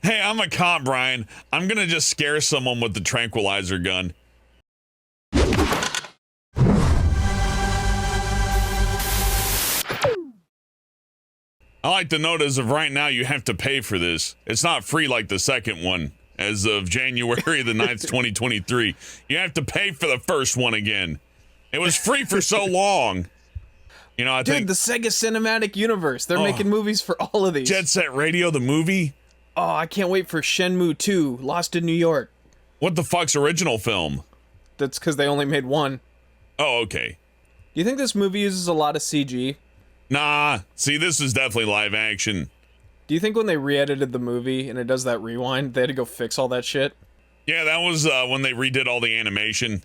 Hey, I'm a cop, Brian. I'm gonna just scare someone with the tranquilizer gun. I like to note as of right now, you have to pay for this. It's not free like the second one. As of January the 9th, 2023. You have to pay for the first one again. It was free for so long. You know, I think... Dude, the Sega Cinematic Universe. They're making movies for all of these. Jet Set Radio, the movie? Oh, I can't wait for Shenmue 2, Lost in New York. What the fuck's original film? That's because they only made one. Oh, okay. Do you think this movie uses a lot of CG? Nah. See, this is definitely live action. Do you think when they re-edited the movie and it does that rewind, they had to go fix all that shit? Yeah, that was when they redid all the animation.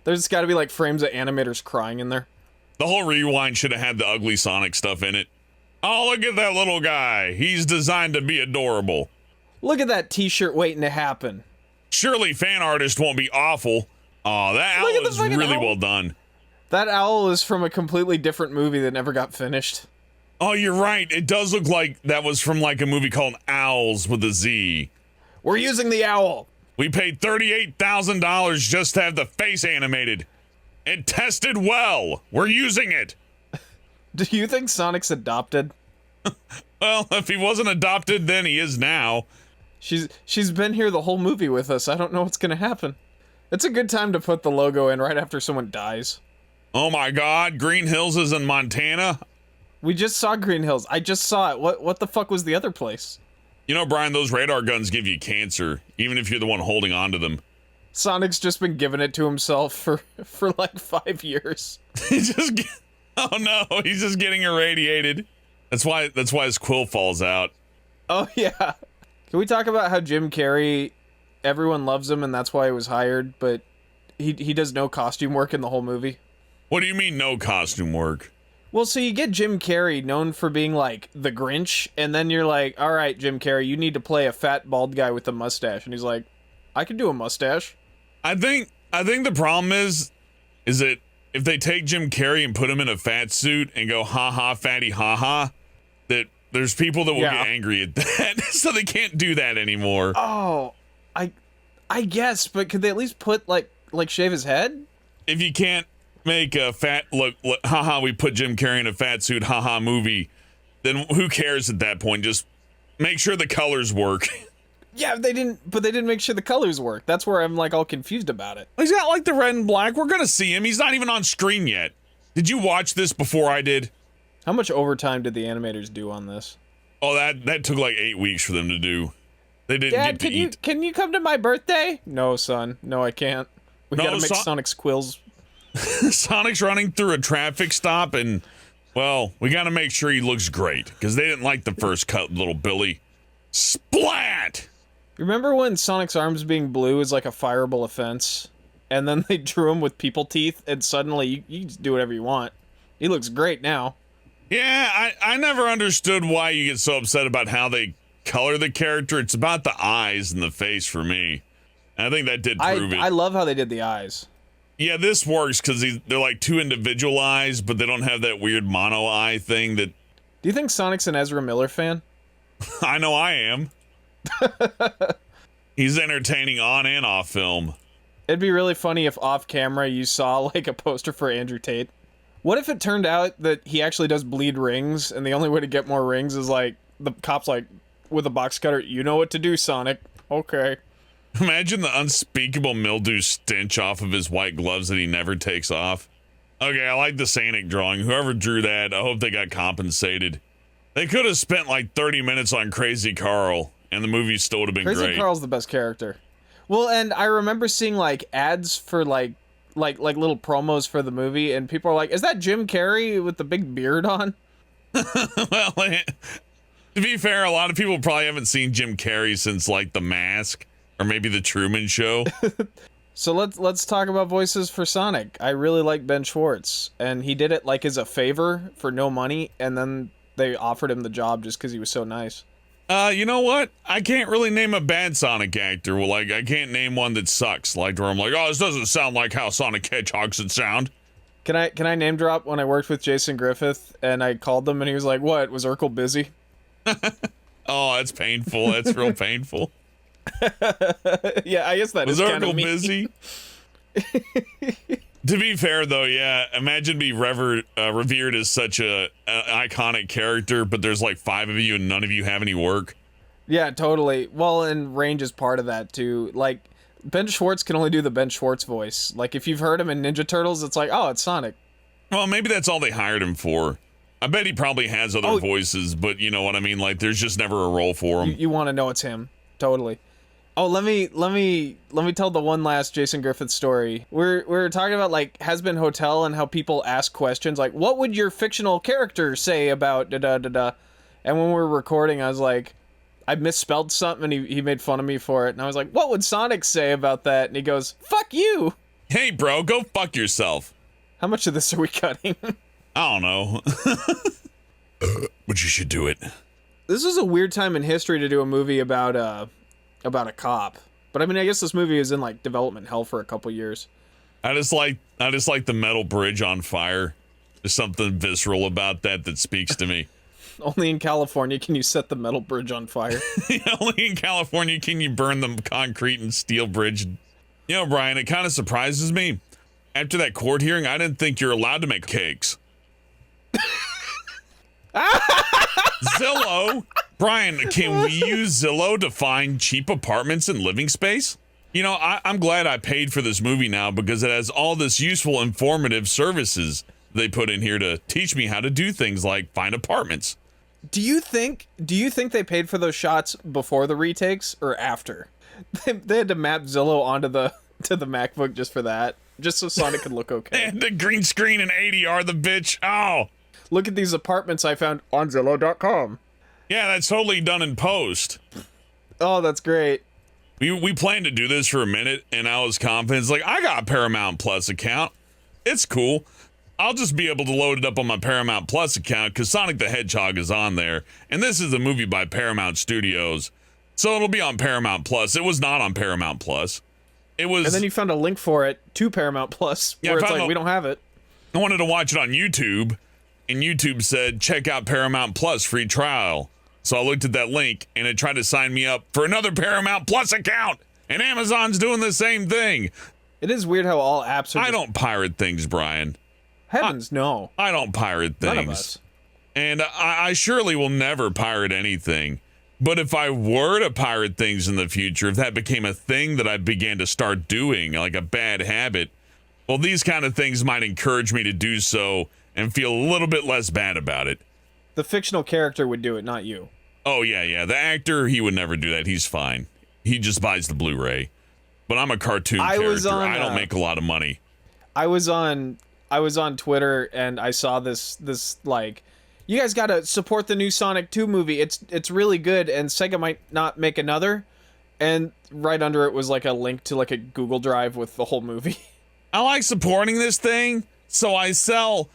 There's got to be like frames of animators crying in there. The whole rewind should have had the ugly Sonic stuff in it. Oh, look at that little guy. He's designed to be adorable. Look at that t-shirt waiting to happen. Surely fan artist won't be awful. Oh, that owl is really well done. That owl is from a completely different movie that never got finished. Oh, you're right. It does look like that was from like a movie called Owls with a Z. We're using the owl. We paid $38,000 just to have the face animated. It tested well. We're using it. Do you think Sonic's adopted? Well, if he wasn't adopted, then he is now. She's been here the whole movie with us. I don't know what's gonna happen. It's a good time to put the logo in right after someone dies. Oh my God, Green Hills is in Montana. We just saw Green Hills. I just saw it. What the fuck was the other place? You know, Brian, those radar guns give you cancer, even if you're the one holding on to them. Sonic's just been giving it to himself for like 5 years. Oh no, he's just getting irradiated. That's why his quill falls out. Oh yeah. Can we talk about how Jim Carrey, everyone loves him and that's why he was hired, but he does no costume work in the whole movie? What do you mean no costume work? Well, so you get Jim Carrey, known for being like the Grinch, and then you're like, all right, Jim Carrey, you need to play a fat bald guy with a mustache, and he's like, I can do a mustache. I think the problem is that if they take Jim Carrey and put him in a fat suit and go ha ha fatty ha ha, that there's people that will get angry at that, so they can't do that anymore. Oh, I guess, but could they at least put like shave his head? If you can't make a fat look haha, we put Jim Carrey in a fat suit haha movie, then who cares at that point? Just make sure the colors work. Yeah, they didn't make sure the colors work. That's where I'm like all confused about it. He's got like the red and black. We're gonna see him. He's not even on screen yet. Did you watch this before I did? How much overtime did the animators do on this? Oh, that took like 8 weeks for them to do. They didn't Dad, get to eat. Can you come to my birthday? No, son. No, I can't. We gotta make Sonic's quills. Sonic's running through a traffic stop, and well, we gotta make sure he looks great because they didn't like the first cut, little Billy. Splat! Remember when Sonic's arms being blue is like a fireable offense, and then they drew him with people teeth, and suddenly you just do whatever you want. He looks great now. Yeah, I never understood why you get so upset about how they color the character. It's about the eyes and the face for me. And I think that did prove it. I love how they did the eyes. Yeah, this works because they're like two individual eyes, but they don't have that weird mono eye thing that... Do you think Sonic's an Ezra Miller fan? I know I am. He's entertaining on and off film. It'd be really funny if off camera you saw like a poster for Andrew Tate. What if it turned out that he actually does bleed rings, and the only way to get more rings is like, the cop's like, with a box cutter, you know what to do, Sonic. Okay. Imagine the unspeakable mildew stench off of his white gloves that he never takes off. Okay, I like the Sonic drawing. Whoever drew that, I hope they got compensated. They could have spent like 30 minutes on Crazy Carl, and the movie still would have been great. Crazy Carl's the best character. Well, and I remember seeing like ads for like little promos for the movie, and people are like, is that Jim Carrey with the big beard on? Well, to be fair, a lot of people probably haven't seen Jim Carrey since like The Mask. Or maybe The Truman Show. So let's talk about voices for Sonic. I really like Ben Schwartz, and he did it like as a favor for no money, and then they offered him the job just because he was so nice. You know what? I can't really name a bad Sonic actor. Well, like I can't name one that sucks. Like where I'm like, oh, this doesn't sound like how Sonic Hedgehog should sound. Can I name drop when I worked with Jason Griffith and I called them and he was like, what, was Urkel busy? Oh, that's painful. That's real painful. Yeah, I guess that Was is kind of Urkel me. busy? To be fair, though, yeah, imagine being revered as such a iconic character, but there's like 5 of you and none of you have any work. Yeah, totally. Well, and range is part of that too. Like, Ben Schwartz can only do the Ben Schwartz voice. Like, if you've heard him in Ninja Turtles, it's like, oh, it's Sonic. Well, maybe that's all they hired him for. I bet he probably has other Oh. voices, but you know what I mean? Like, there's just never a role for him. You want to know it's him. Totally. Oh, let me tell the one last Jason Griffith story. We're talking about like Has Been Hotel and how people ask questions like, what would your fictional character say about da da da da? And when we were recording, I was like, I misspelled something and he made fun of me for it. And I was like, what would Sonic say about that? And he goes, fuck you. Hey, bro, go fuck yourself. How much of this are we cutting? I don't know. But you should do it. This is a weird time in history to do a movie about a cop. But I mean, I guess this movie is in like development hell for a couple years. I just like the metal bridge on fire. There's something visceral about that speaks to me. Only in California can you set the metal bridge on fire. Only in California can you burn the concrete and steel bridge. You know, Brian, it kind of surprises me. After that court hearing, I didn't think you're allowed to make cakes. Zillow? Brian, can we use Zillow to find cheap apartments and living space? You know, I'm glad I paid for this movie now because it has all this useful, informative services they put in here to teach me how to do things like find apartments. Do you think they paid for those shots before the retakes or after? They had to map Zillow onto the MacBook just for that, just so Sonic could look okay. And the green screen and ADR the bitch. Oh, Look at these apartments I found on Zillow.com. yeah, that's totally done in post. Oh, that's great. We planned to do this for a minute, and I was confident. It's like, I got a Paramount Plus account. It's cool. I'll just be able to load it up on my Paramount Plus account because Sonic the Hedgehog is on there. And this is a movie by Paramount Studios. So it'll be on Paramount Plus. It was not on Paramount Plus. It was... And then you found a link for it to Paramount Plus, Yeah, where it's I found like, a- we don't have it. I wanted to watch it on YouTube, and YouTube said, check out Paramount Plus free trial. So I looked at that link, and it tried to sign me up for another Paramount Plus account. And Amazon's doing the same thing. It is weird how all apps are I just, don't pirate things, Brian. Heavens, no. I don't pirate things. None of us. And I surely will never pirate anything. But if I were to pirate things in the future, if that became a thing that I began to start doing, like a bad habit, well, these kind of things might encourage me to do so and feel a little bit less bad about it. The fictional character would do it, not you. Oh, yeah. The actor, he would never do that. He's fine. He just buys the Blu-ray. But I'm a cartoon character. I don't make a lot of money. I was on Twitter and I saw this like, you guys gotta support the new Sonic 2 movie. It's really good and Sega might not make another. And right under it was like a link to like a Google Drive with the whole movie. I like supporting this thing, so I sell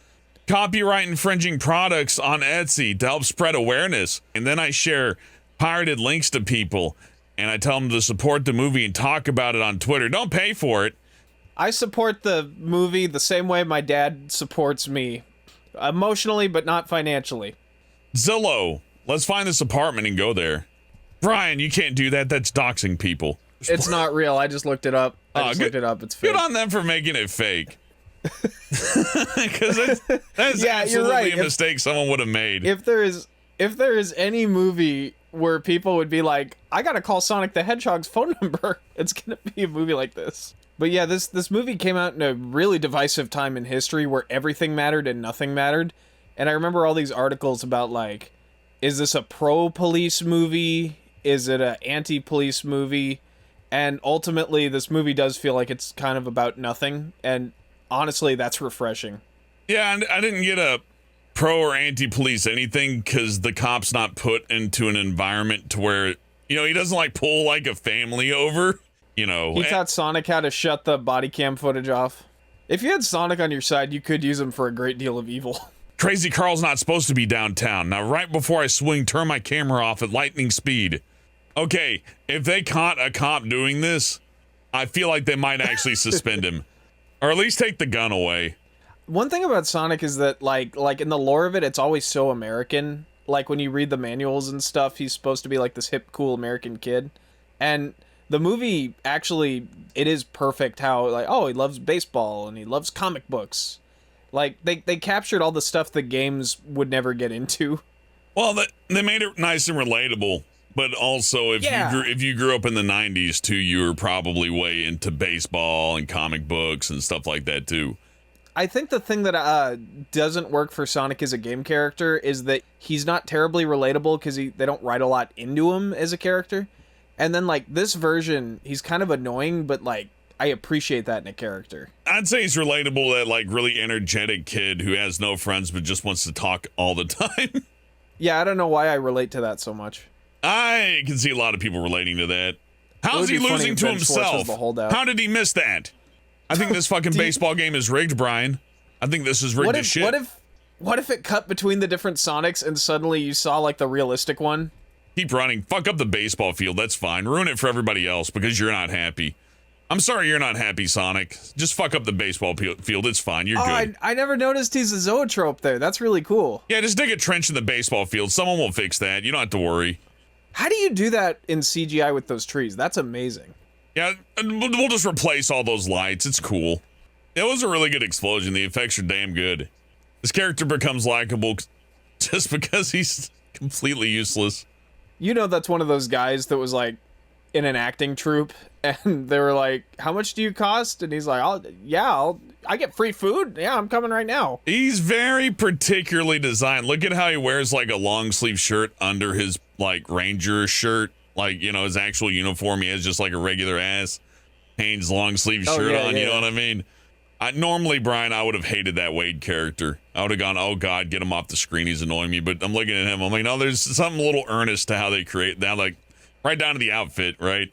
copyright infringing products on Etsy to help spread awareness. And then I share pirated links to people and I tell them to support the movie and talk about it on Twitter. Don't pay for it. I support the movie the same way my dad supports me. Emotionally, but not financially. Zillow, let's find this apartment and go there. Brian, you can't do that. That's doxing people. It's not real. I just looked it up. Looked it up. It's fake. Good on them for making it fake. Because that's Yeah, you're absolutely right. a mistake someone would have made. If there is any movie where people would be like, I gotta call Sonic the Hedgehog's phone number, it's gonna be a movie like this. But yeah, this movie came out in a really divisive time in history where everything mattered and nothing mattered. And I remember all these articles about like, is this a pro-police movie? Is it an anti-police movie? And ultimately, this movie does feel like it's kind of about nothing. And honestly, that's refreshing. Yeah, and I didn't get a pro or anti-police anything because the cop's not put into an environment to where, you know, he doesn't like pull like a family over, you know. He taught Sonic how to shut the body cam footage off. If you had Sonic on your side, you could use him for a great deal of evil. Crazy Carl's not supposed to be downtown. Now, right before I swing, turn my camera off at lightning speed. Okay, if they caught a cop doing this, I feel like they might actually suspend him. Or at least take the gun away. One thing about Sonic is that, like in the lore of it, it's always so American. like when you read the manuals and stuff, he's supposed to be like this hip, cool American kid. And the movie actually, it is perfect how, like, oh, he loves baseball and he loves comic books. Like, they captured all the stuff the games would never get into. Well, they made it nice and relatable. But also, if you grew up in the 90s, too, you were probably way into baseball and comic books and stuff like that, too. I think the thing that doesn't work for Sonic as a game character is that he's not terribly relatable because they don't write a lot into him as a character. And then, like, this version, he's kind of annoying, but, like, I appreciate that in a character. I'd say he's relatable, that, like, really energetic kid who has no friends but just wants to talk all the time. Yeah, I don't know why I relate to that so much. I can see a lot of people relating to that. How's he losing to himself? How did he miss that? I think this fucking baseball game is rigged, Brian. I think this is rigged as shit. What if it cut between the different Sonics and suddenly you saw, like, the realistic one? Keep running. Fuck up the baseball field. That's fine. Ruin it for everybody else because you're not happy. I'm sorry you're not happy, Sonic. Just fuck up the baseball field. It's fine. You're good. I never noticed he's a zoetrope there. That's really cool. Yeah, just dig a trench in the baseball field. Someone will fix that. You don't have to worry. How do you do that in CGI with those trees? That's amazing. Yeah, we'll just replace all those lights. It's cool. It was a really good explosion. The effects are damn good. This character becomes likable just because he's completely useless. You know, that's one of those guys that was like in an acting troupe and they were like, how much do you cost? And he's like, I get free food. Yeah, I'm coming right now. He's very particularly designed. Look at how he wears like a long sleeve shirt under his like Ranger shirt. Like, you know, his actual uniform. He has just like a regular ass Hanes long sleeve shirt on. You know what I mean? Normally, Brian, I would have hated that Wade character. I would have gone, oh God, get him off the screen. He's annoying me. But I'm looking at him. I'm like, no, there's something a little earnest to how they create that. Like right down to the outfit, right?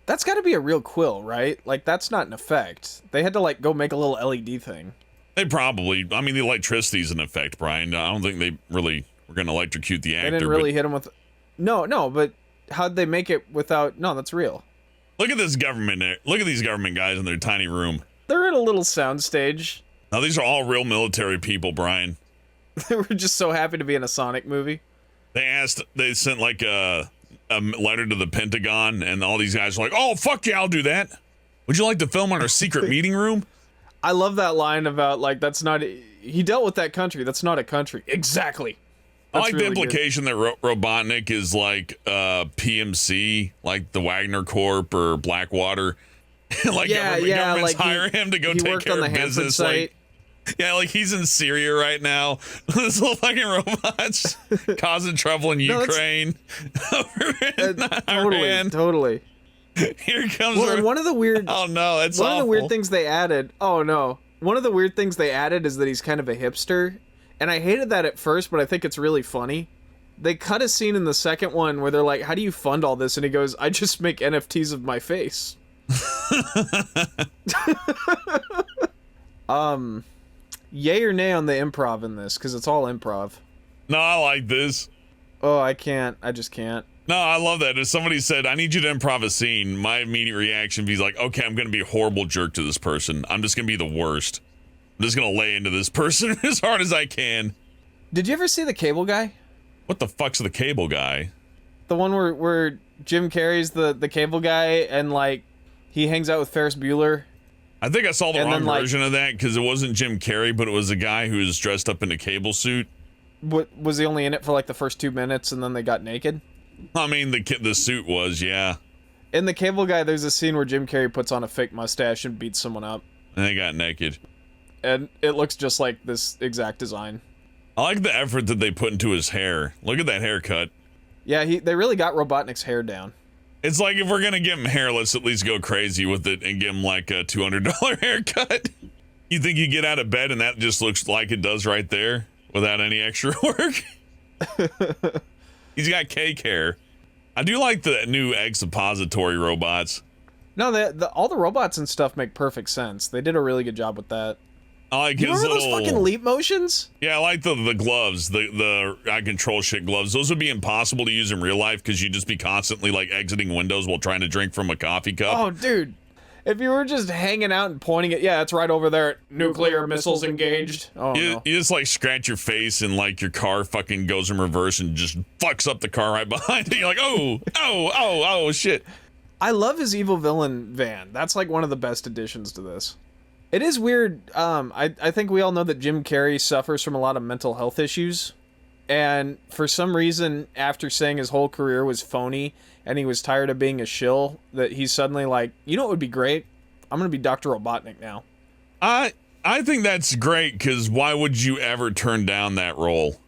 That's got to be a real quill, right? Like, that's not an effect. They had to, like, go make a little LED thing. They probably, I mean, the electricity's an effect, Brian. I don't think they really were going to electrocute the actor. They didn't really hit him with... No, but how'd they make it without... No, that's real. Look at this government. Look at these government guys in their tiny room. They're in a little soundstage. Now, these are all real military people, Brian. They were just so happy to be in a Sonic movie. They sent, like, a letter to the Pentagon, and all these guys are like, oh, fuck yeah, I'll do that. Would you like to film on our secret meeting room? I love that line about, like, that's not... He dealt with that country. That's not a country. Exactly. That's I like really the implication that Robotnik is like PMC, like the Wagner Corp or Blackwater. Like governments like hire him to go take care of business. Like, yeah, like he's in Syria right now. This little fucking robots causing trouble in Ukraine. Totally. Here comes. Well, and one of the weird. Oh no, that's one awful. of the weird things they added. Oh no, one of the weird things they added is that he's kind of a hipster, and I hated that at first, but I think it's really funny. They cut a scene in the second one where they're like, "How do you fund all this?" And he goes, "I just make NFTs of my face." Yay or nay on the improv in this, because it's all improv. No, I like this. Oh, I can't. I just can't. No, I love that. If somebody said, I need you to improv a scene, my immediate reaction would be like, okay, I'm going to be a horrible jerk to this person. I'm just going to be the worst. I'm just going to lay into this person as hard as I can. Did you ever see The Cable Guy? What the fuck's the Cable Guy? The one where Jim Carrey's the cable guy and, like, he hangs out with Ferris Bueller. I think I saw the wrong version of that because it wasn't Jim Carrey, but it was a guy who was dressed up in a cable suit. What, was he only in it for like the first 2 minutes and then they got naked? I mean, the suit was, yeah. In The Cable Guy, there's a scene where Jim Carrey puts on a fake mustache and beats someone up. And they got naked. And it looks just like this exact design. I like the effort that they put into his hair. Look at that haircut. Yeah, they really got Robotnik's hair down. It's like, if we're gonna give him hair, let's at least go crazy with it and give him like a $200 haircut. You think you get out of bed and that just looks like it does right there without any extra work? He's got cake hair. I do like the new egg suppository robots. No, all the robots and stuff make perfect sense. They did a really good job with that. I like you remember those fucking leap motions? Yeah, I like the gloves, the I control shit gloves. Those would be impossible to use in real life because you'd just be constantly like exiting windows while trying to drink from a coffee cup. Oh, dude. If you were just hanging out and pointing it, yeah, it's right over there. Nuclear missiles engaged. Oh, no. You just like scratch your face and like your car fucking goes in reverse and just fucks up the car right behind it. You're like, oh, shit. I love his evil villain van. That's like one of the best additions to this. It is weird. I think we all know that Jim Carrey suffers from a lot of mental health issues. And for some reason, after saying his whole career was phony and he was tired of being a shill, that he's suddenly like, you know what would be great? I'm going to be Dr. Robotnik now. I think that's great, because why would you ever turn down that role?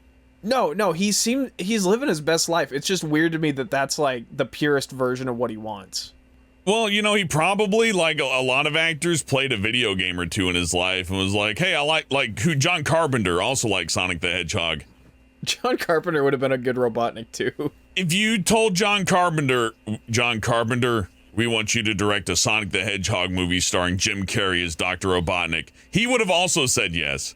No, he's living his best life. It's just weird to me that that's like the purest version of what he wants. Well, you know, he probably, like a lot of actors, played a video game or two in his life and was like, hey, I like who John Carpenter also liked Sonic the Hedgehog. John Carpenter would have been a good Robotnik too. If you told John Carpenter, we want you to direct a Sonic the Hedgehog movie starring Jim Carrey as Dr. Robotnik, he would have also said yes.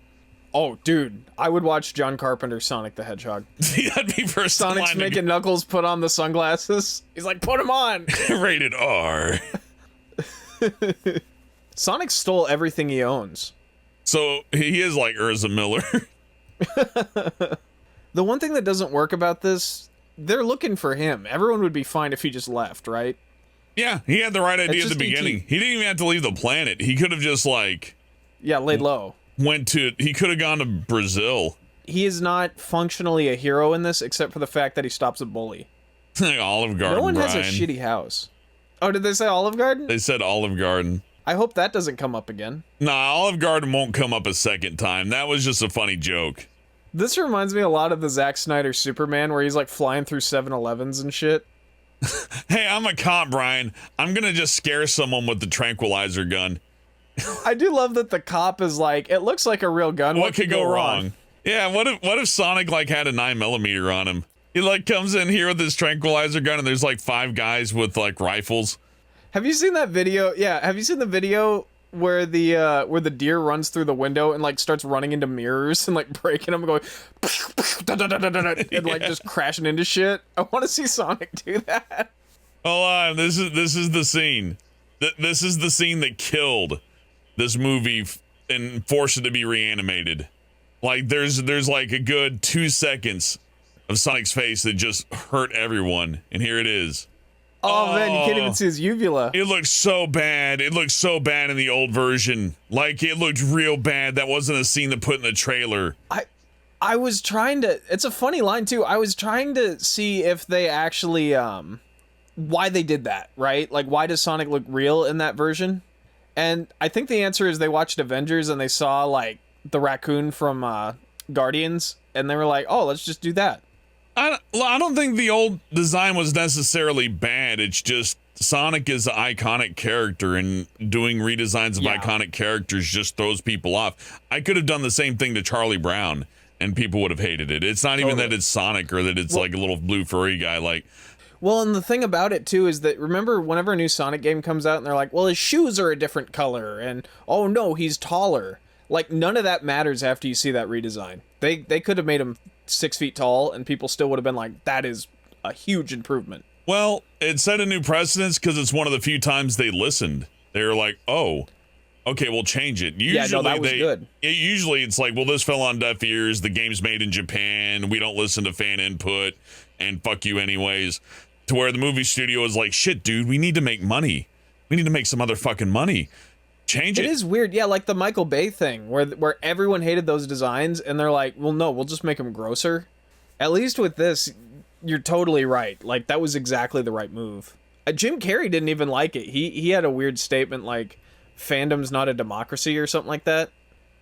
Oh, dude, I would watch John Carpenter's Sonic the Hedgehog. That'd be first. Sonic's making Knuckles put on the sunglasses. He's like, put them on. Rated R. Sonic stole everything he owns. So he is like Urza Miller. The one thing that doesn't work about this, they're looking for him. Everyone would be fine if he just left, right? Yeah, he had the right idea at the beginning. He didn't even have to leave the planet. He could have just like... Yeah, laid low. He could have gone to Brazil. He is not functionally a hero in this, except for the fact that he stops a bully. Olive Garden, no one Brian. has a shitty house. Oh, did they say Olive Garden? They said Olive Garden. I hope that doesn't come up again. Nah, Olive Garden won't come up a second time. That was just a funny joke. This reminds me a lot of the Zack Snyder Superman, where he's like flying through 7-Elevens and shit. Hey, I'm a cop, Brian. I'm gonna just scare someone with the tranquilizer gun. I do love that the cop is like, it looks like a real gun. What could go wrong? Yeah, what if Sonic like had a 9mm on him? He like comes in here with his tranquilizer gun and there's like 5 guys with like rifles. Have you seen that video? Yeah, have you seen the video where the deer runs through the window and like starts running into mirrors and like breaking them, going and like just crashing into shit? I want to see Sonic do that. Hold on, this is the scene. This is the scene that killed this movie and forced it to be reanimated. Like there's like a good 2 seconds of Sonic's face that just hurt everyone, and here it is. Oh man, you can't even see his uvula. It looks so bad. It looked so bad in the old version. Like it looked real bad. That wasn't a scene to put in the trailer. I was trying to, it's a funny line too. I was trying to see if they actually why they did that, right? Like why does Sonic look real in that version? And I think the answer is they watched Avengers and they saw like the raccoon from Guardians and they were like, "Oh, let's just do that." I don't think the old design was necessarily bad. It's just Sonic is an iconic character, and doing redesigns of iconic characters just throws people off. I could have done the same thing to Charlie Brown, and people would have hated it. It's not even that it's Sonic or that it's like a little blue furry guy. Like, well, and the thing about it too is that, remember whenever a new Sonic game comes out and they're like, well, his shoes are a different color, and oh no, he's taller. Like, none of that matters after you see that redesign. They could have made him 6 feet tall and people still would have been like, that is a huge improvement. Well, it set a new precedence because it's one of the few times they listened. They were like, oh, okay, we'll change it. Usually that was good. Usually it's like, well, this fell on deaf ears. The game's made in Japan. We don't listen to fan input, and fuck you anyways. To where the movie studio is like, shit, dude, we need to make money. We need to make some other fucking money. Change it. It is weird. Yeah, like the Michael Bay thing where everyone hated those designs and they're like, well, no, we'll just make them grosser. At least with this, you're totally right. Like, that was exactly the right move. Jim Carrey didn't even like it. He had a weird statement like, fandom's not a democracy or something like that.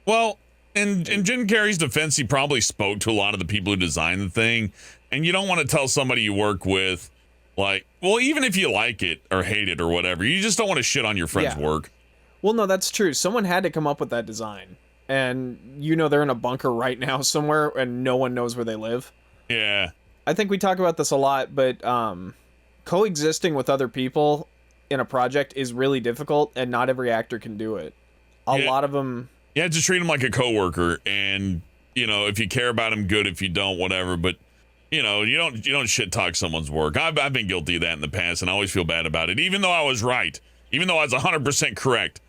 Well, in Jim Carrey's defense, he probably spoke to a lot of the people who designed the thing. And you don't want to tell somebody you work with, like, well, even if you like it or hate it or whatever, you just don't want to shit on your friend's work. Well, no, that's true. Someone had to come up with that design. And, you know, they're in a bunker right now somewhere and no one knows where they live. Yeah. I think we talk about this a lot, but coexisting with other people in a project is really difficult, and not every actor can do it. A lot of them... Yeah, just treat them like a coworker, and, you know, if you care about them, good. If you don't, whatever. But, you know, you don't shit talk someone's work. I've been guilty of that in the past, and I always feel bad about it, even though I was right. Even though I was 100% correct,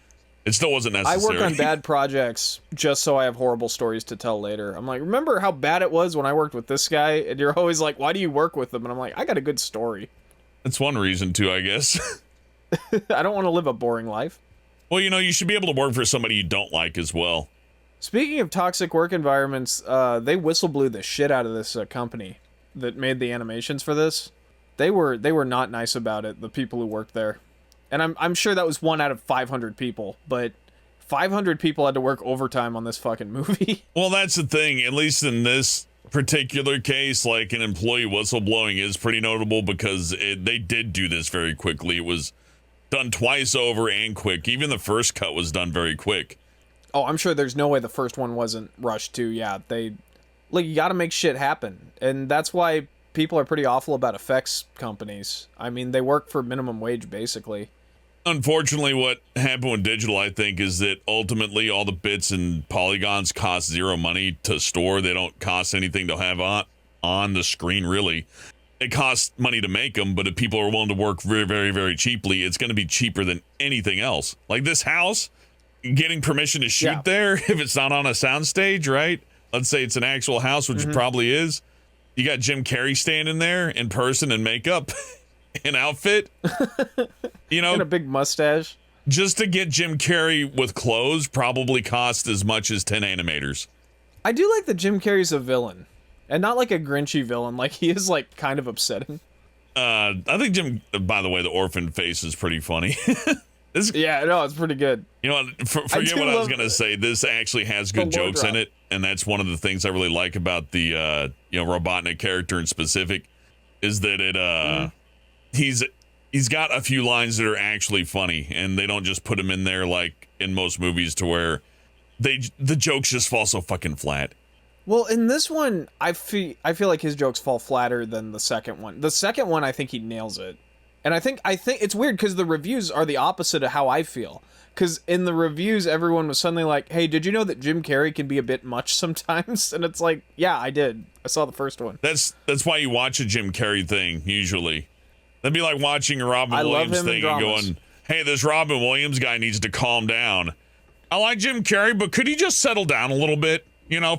it still wasn't I necessary. work on bad projects just so I have horrible stories to tell later. I'm like, remember how bad it was when I worked with this guy? And you're always like, why do you work with them? And I'm like, I got a good story. That's one reason too, I guess. I don't want to live a boring life. Well, you should be able to work for somebody you don't like as well. Speaking of toxic work environments, they whistle blew the shit out of this company that made the animations for this. They were not nice about it, the people who worked there. And I'm sure that was 1 out of 500 people, but 500 people had to work overtime on this fucking movie. Well, that's the thing. At least in this particular case, like an employee whistleblowing is pretty notable because they did do this very quickly. It was done twice over and quick. Even the first cut was done very quick. Oh, I'm sure there's no way the first one wasn't rushed too. Yeah, you got to make shit happen. And that's why people are pretty awful about effects companies. I mean, they work for minimum wage, basically. Unfortunately, what happened with digital, I think, is that ultimately all the bits and polygons cost zero money to store. They don't cost anything to have on the screen, really. It costs money to make them, but if people are willing to work very, very, very cheaply, it's going to be cheaper than anything else. Like this house, getting permission to shoot there, if it's not on a soundstage, right? Let's say it's an actual house, which it probably is. You got Jim Carrey standing there in person in makeup, in outfit, and a big mustache. Just to get Jim Carrey with clothes probably cost as much as 10 animators. I do like that Jim Carrey's a villain, and not like a Grinchy villain. Like, he is like kind of upsetting. I think Jim, by the way, the orphan face is pretty funny. Yeah, no, it's pretty good. You know what? Forget what I was gonna say. This actually has good jokes in it, and that's one of the things I really like about the Robotnik character in specific, is that it he's got a few lines that are actually funny, and they don't just put him in there like in most movies to where the jokes just fall so fucking flat. Well, in this one, I feel like his jokes fall flatter than the second one. The second one, I think he nails it. And I think it's weird because the reviews are the opposite of how I feel. Because in the reviews, everyone was suddenly like, hey, did you know that Jim Carrey can be a bit much sometimes? And it's like, yeah, I did. I saw the first one. That's why you watch a Jim Carrey thing, usually. That'd be like watching a Robin Williams thing and going, hey, this Robin Williams guy needs to calm down. I like Jim Carrey, but could he just settle down a little bit?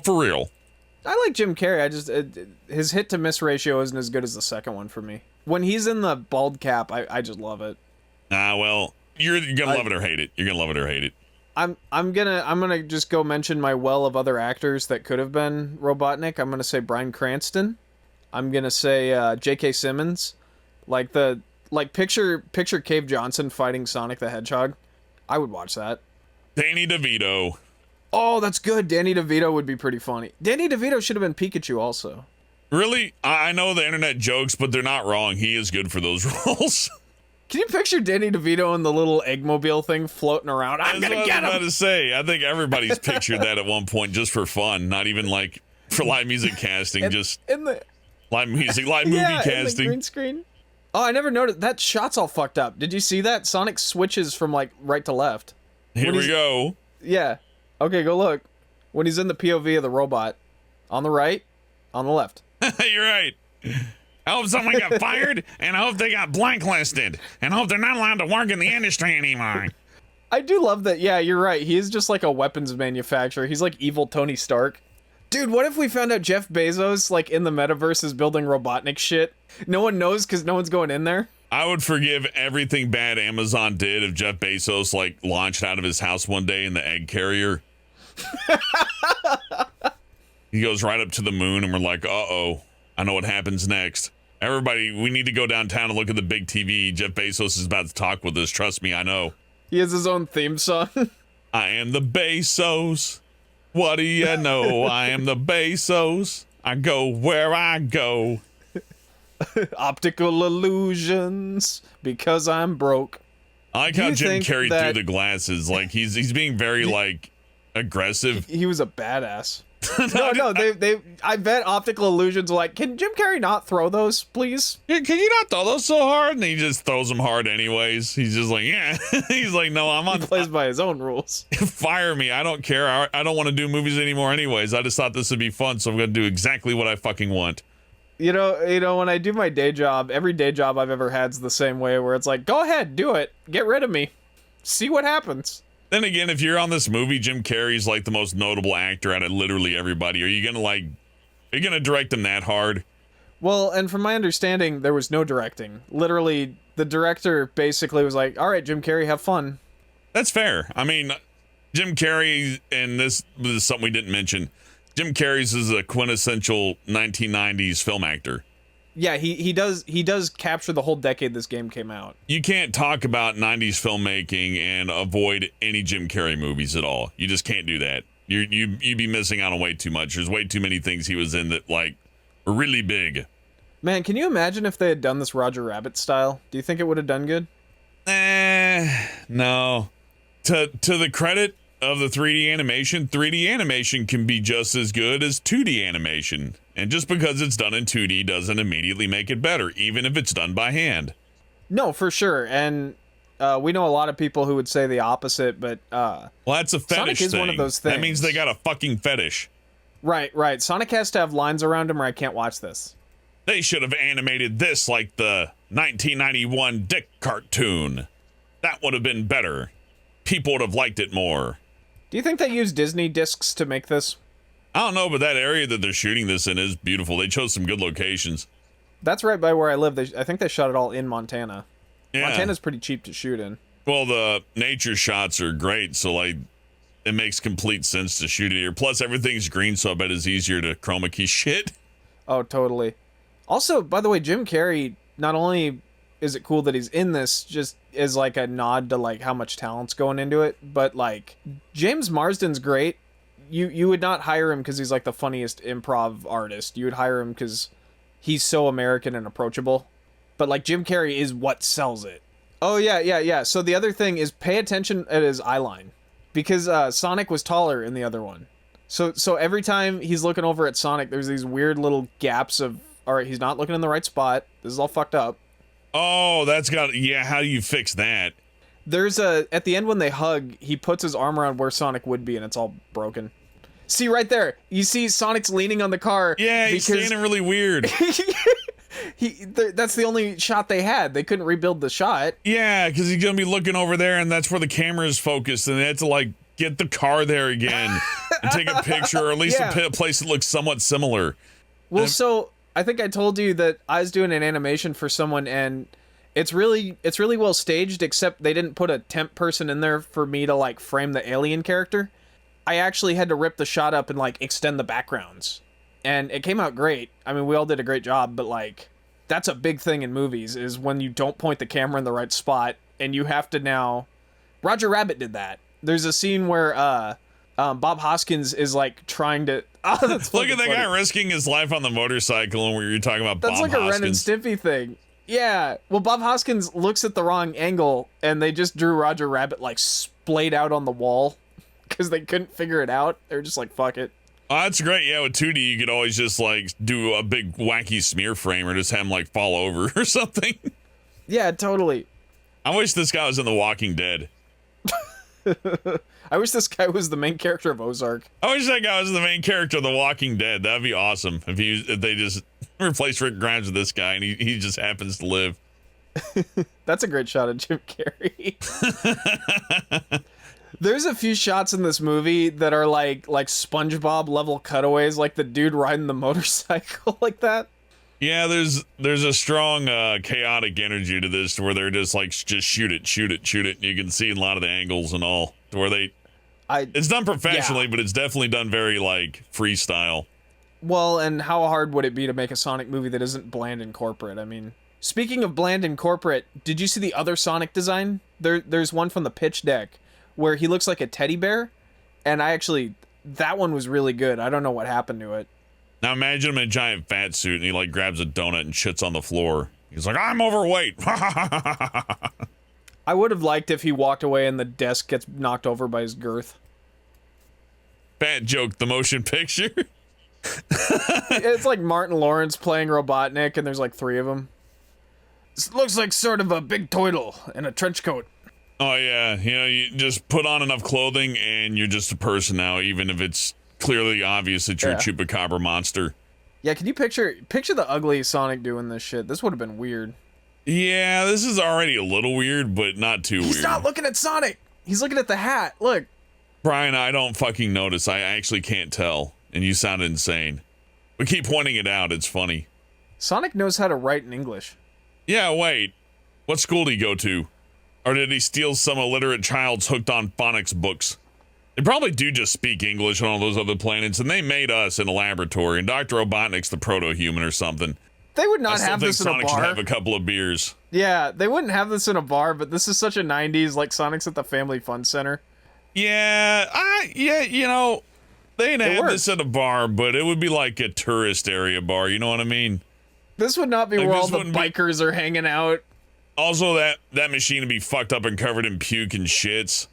For real. I like Jim Carrey. His hit to miss ratio isn't as good as the second one for me. When he's in the bald cap, I just love it. Well, you're gonna love it or hate it. You're gonna love it or hate it. I'm gonna just go mention my well of other actors that could have been Robotnik. I'm gonna say Bryan Cranston. I'm gonna say J.K. Simmons. Picture Cave Johnson fighting Sonic the Hedgehog. I would watch that. Danny DeVito. Oh, that's good. Danny DeVito would be pretty funny. Danny DeVito should have been Pikachu also. Really? I know the internet jokes, but they're not wrong. He is good for those roles. Can you picture Danny DeVito in the little eggmobile thing floating around? I'm gonna get him! I was about to say, I think everybody's pictured that at one point just for fun, not even like for live music casting, just in the live movie casting. In the green screen. Oh, I never noticed. That shot's all fucked up. Did you see that? Sonic switches from like right to left. Here we go. Yeah. Okay, go look. When he's in the POV of the robot. On the right, on the left. You're right. I hope someone got fired, and I hope they got blacklisted, and I hope they're not allowed to work in the industry anymore. I do love that. Yeah, you're right. He is just like a weapons manufacturer. He's like evil Tony Stark. Dude, what if we found out Jeff Bezos, like in the metaverse, is building Robotnik shit? No one knows because no one's going in there. I would forgive everything bad Amazon did if Jeff Bezos like launched out of his house one day in the egg carrier. He goes right up to the moon, and we're like, uh-oh, I know what happens next. Everybody, we need to go downtown and look at the big TV. Jeff Bezos is about to talk with us. Trust me, I know. He has his own theme song. I am the Bezos. What do you know? I am the Bezos. I go where I go. Optical illusions, because I'm broke. I like how Jim Carrey threw the glasses. Like, he's being very, like, aggressive. He was a badass. No, I bet optical illusions were like, can Jim Carrey not throw those, please? Yeah, can you not throw those so hard? And he just throws them hard anyways. He's just like, yeah. He's like, no, I'm on. He plays by his own rules. Fire me. I don't care. I don't want to do movies anymore anyways. I just thought this would be fun, so I'm going to do exactly what I fucking want. When I do my day job, every day job I've ever had's the same way, where it's like, go ahead, do it, get rid of me, see what happens. Then again, if you're on this movie, Jim Carrey's like the most notable actor out of literally everybody. Are you gonna direct him that hard? Well, and from my understanding, there was no directing. Literally, the director basically was like, all right, Jim Carrey, have fun. That's fair. I mean, Jim Carrey, and this is something we didn't mention, Jim Carrey's is a quintessential 1990s film actor. Yeah, he does capture the whole decade this game came out. You can't talk about 90s filmmaking and avoid any Jim Carrey movies at all. You just can't do that. You'd be missing out on way too much. There's way too many things he was in that, like, were really big. Man, can you imagine if they had done this Roger Rabbit style? Do you think it would have done good? No. To the credit of the 3D animation can be just as good as 2D animation. And just because it's done in 2D doesn't immediately make it better, even if it's done by hand. No, for sure. And we know a lot of people who would say the opposite, but well, that's a fetish Sonic is thing. one of those things. That means they got a fucking fetish. Right. Sonic has to have lines around him or I can't watch this. They should have animated this like the 1991 Dick cartoon. That would have been better. People would have liked it more. Do you think they used Disney discs to make this? I don't know, but that area that they're shooting this in is beautiful. They chose some good locations. That's right by where I live. I think they shot it all in Montana. Yeah. Montana's pretty cheap to shoot in. Well, the nature shots are great, so like it makes complete sense to shoot it here. Plus, everything's green, so I bet it's easier to chroma key shit. Oh, totally. Also, by the way, Jim Carrey, not only is it cool that he's in this, just is like a nod to like how much talent's going into it, but like James Marsden's great. You would not hire him because he's like the funniest improv artist. You would hire him because he's so American and approachable. But like Jim Carrey is what sells it. Oh yeah. So the other thing is pay attention at his eye line, because Sonic was taller in the other one. So every time he's looking over at Sonic, there's these weird little gaps of, all right, he's not looking in the right spot. This is all fucked up. Oh, yeah, how do you fix that? There's at the end when they hug, he puts his arm around where Sonic would be and it's all broken. See right there, you see Sonic's leaning on the car. Yeah, he's standing really weird. That's the only shot they had. They couldn't rebuild the shot. Yeah, because he's gonna be looking over there and that's where the camera is focused, and they had to like get the car there again and take a picture, or at least a place that looks somewhat similar. Well, so I think I told you that I was doing an animation for someone, and it's really well staged, except they didn't put a temp person in there for me to like frame the alien character. I actually had to rip the shot up and like extend the backgrounds, and it came out great. I mean, we all did a great job, but like that's a big thing in movies, is when you don't point the camera in the right spot, and you have to now. Roger Rabbit did that. There's a scene where Bob Hoskins is like trying to. Oh, that's look at that guy risking his life on the motorcycle, and we were talking about that's Bob like Hoskins. A Ren and Stimpy thing. Yeah. Well, Bob Hoskins looks at the wrong angle, and they just drew Roger Rabbit like splayed out on the wall because they couldn't figure it out. They're just like, fuck it. Oh, that's great. Yeah, with 2D, you could always just like do a big wacky smear frame, or just have him like fall over or something. Yeah, totally. I wish this guy was in The Walking Dead. I wish this guy was the main character of Ozark. I wish that guy was the main character of The Walking Dead. That'd be awesome if they just replaced Rick Grimes with this guy and he just happens to live. That's a great shot of Jim Carrey. There's a few shots in this movie that are like SpongeBob level cutaways, like the dude riding the motorcycle like that. Yeah, there's a strong chaotic energy to this, where they're just like, just shoot it. And you can see a lot of the angles and all, to where it's done professionally, but it's definitely done very like freestyle. Well, and how hard would it be to make a Sonic movie that isn't bland and corporate? I mean, speaking of bland and corporate, did you see the other Sonic design? There's one from the pitch deck where he looks like a teddy bear, and that one was really good. I don't know what happened to it. Now imagine him in a giant fat suit and he like grabs a donut and shits on the floor. He's like, I'm overweight. I would have liked if he walked away and the desk gets knocked over by his girth. Fat Joke, the motion picture. It's like Martin Lawrence playing Robotnik, and there's like 3 of them. This looks like sort of a big turtle in a trench coat. Oh yeah, you just put on enough clothing and you're just a person now, even if it's clearly obvious that you're a chupacabra monster. Yeah, can you picture the ugly Sonic doing this shit? This would have been weird. Yeah, this is already a little weird, but not too weird. He's not looking at Sonic. He's looking at the hat. Look. Brian, I don't fucking notice. I actually can't tell. And you sound insane. We keep pointing it out. It's funny. Sonic knows how to write in English. Yeah, wait. What school did he go to? Or did he steal some illiterate child's hooked on phonics books? They probably do just speak English on all those other planets, and they made us in a laboratory, and Dr. Robotnik's the proto-human or something. They would not have this in Sonic a bar. should have a couple of beers. Yeah, they wouldn't have this in a bar, but this is such a 90s, like Sonic's at the Family Fun Center. Yeah, you know, they'd have this at a bar, but it would be like a tourist area bar, you know what I mean? This would not be like, where all the bikers are hanging out. Also, that machine would be fucked up and covered in puke and shits.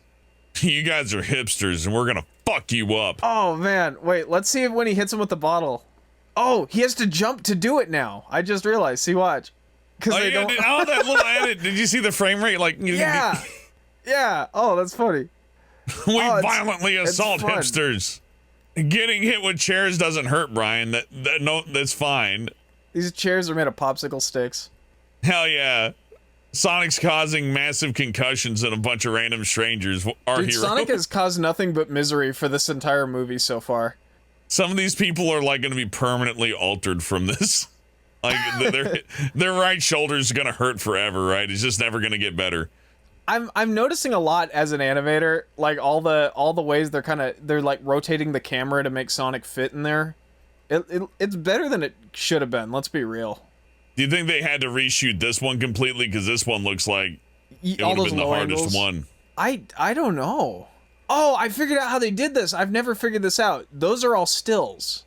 You guys are hipsters, and we're gonna fuck you up. Oh, man. Wait, let's see when he hits him with the bottle. Oh, he has to jump to do it now. I just realized. See, watch. Oh, they don't... that little edit. Did you see the frame rate? Like, yeah. Yeah. Oh, that's funny. We violently assault hipsters. Getting hit with chairs doesn't hurt, Brian. That's fine. These chairs are made of popsicle sticks. Hell yeah. Sonic's causing massive concussions and a bunch of random strangers. Our hero. Sonic has caused nothing but misery for this entire movie so far. Some of these people are like going to be permanently altered from this. Like their right shoulder's going to hurt forever, right? It's just never going to get better. I'm noticing a lot as an animator, like all the ways they're like rotating the camera to make Sonic fit in there. It's better than it should have been. Let's be real. Do you think they had to reshoot this one completely? Because this one looks like it would have been the hardest one. I don't know. Oh, I figured out how they did this. I've never figured this out. Those are all stills.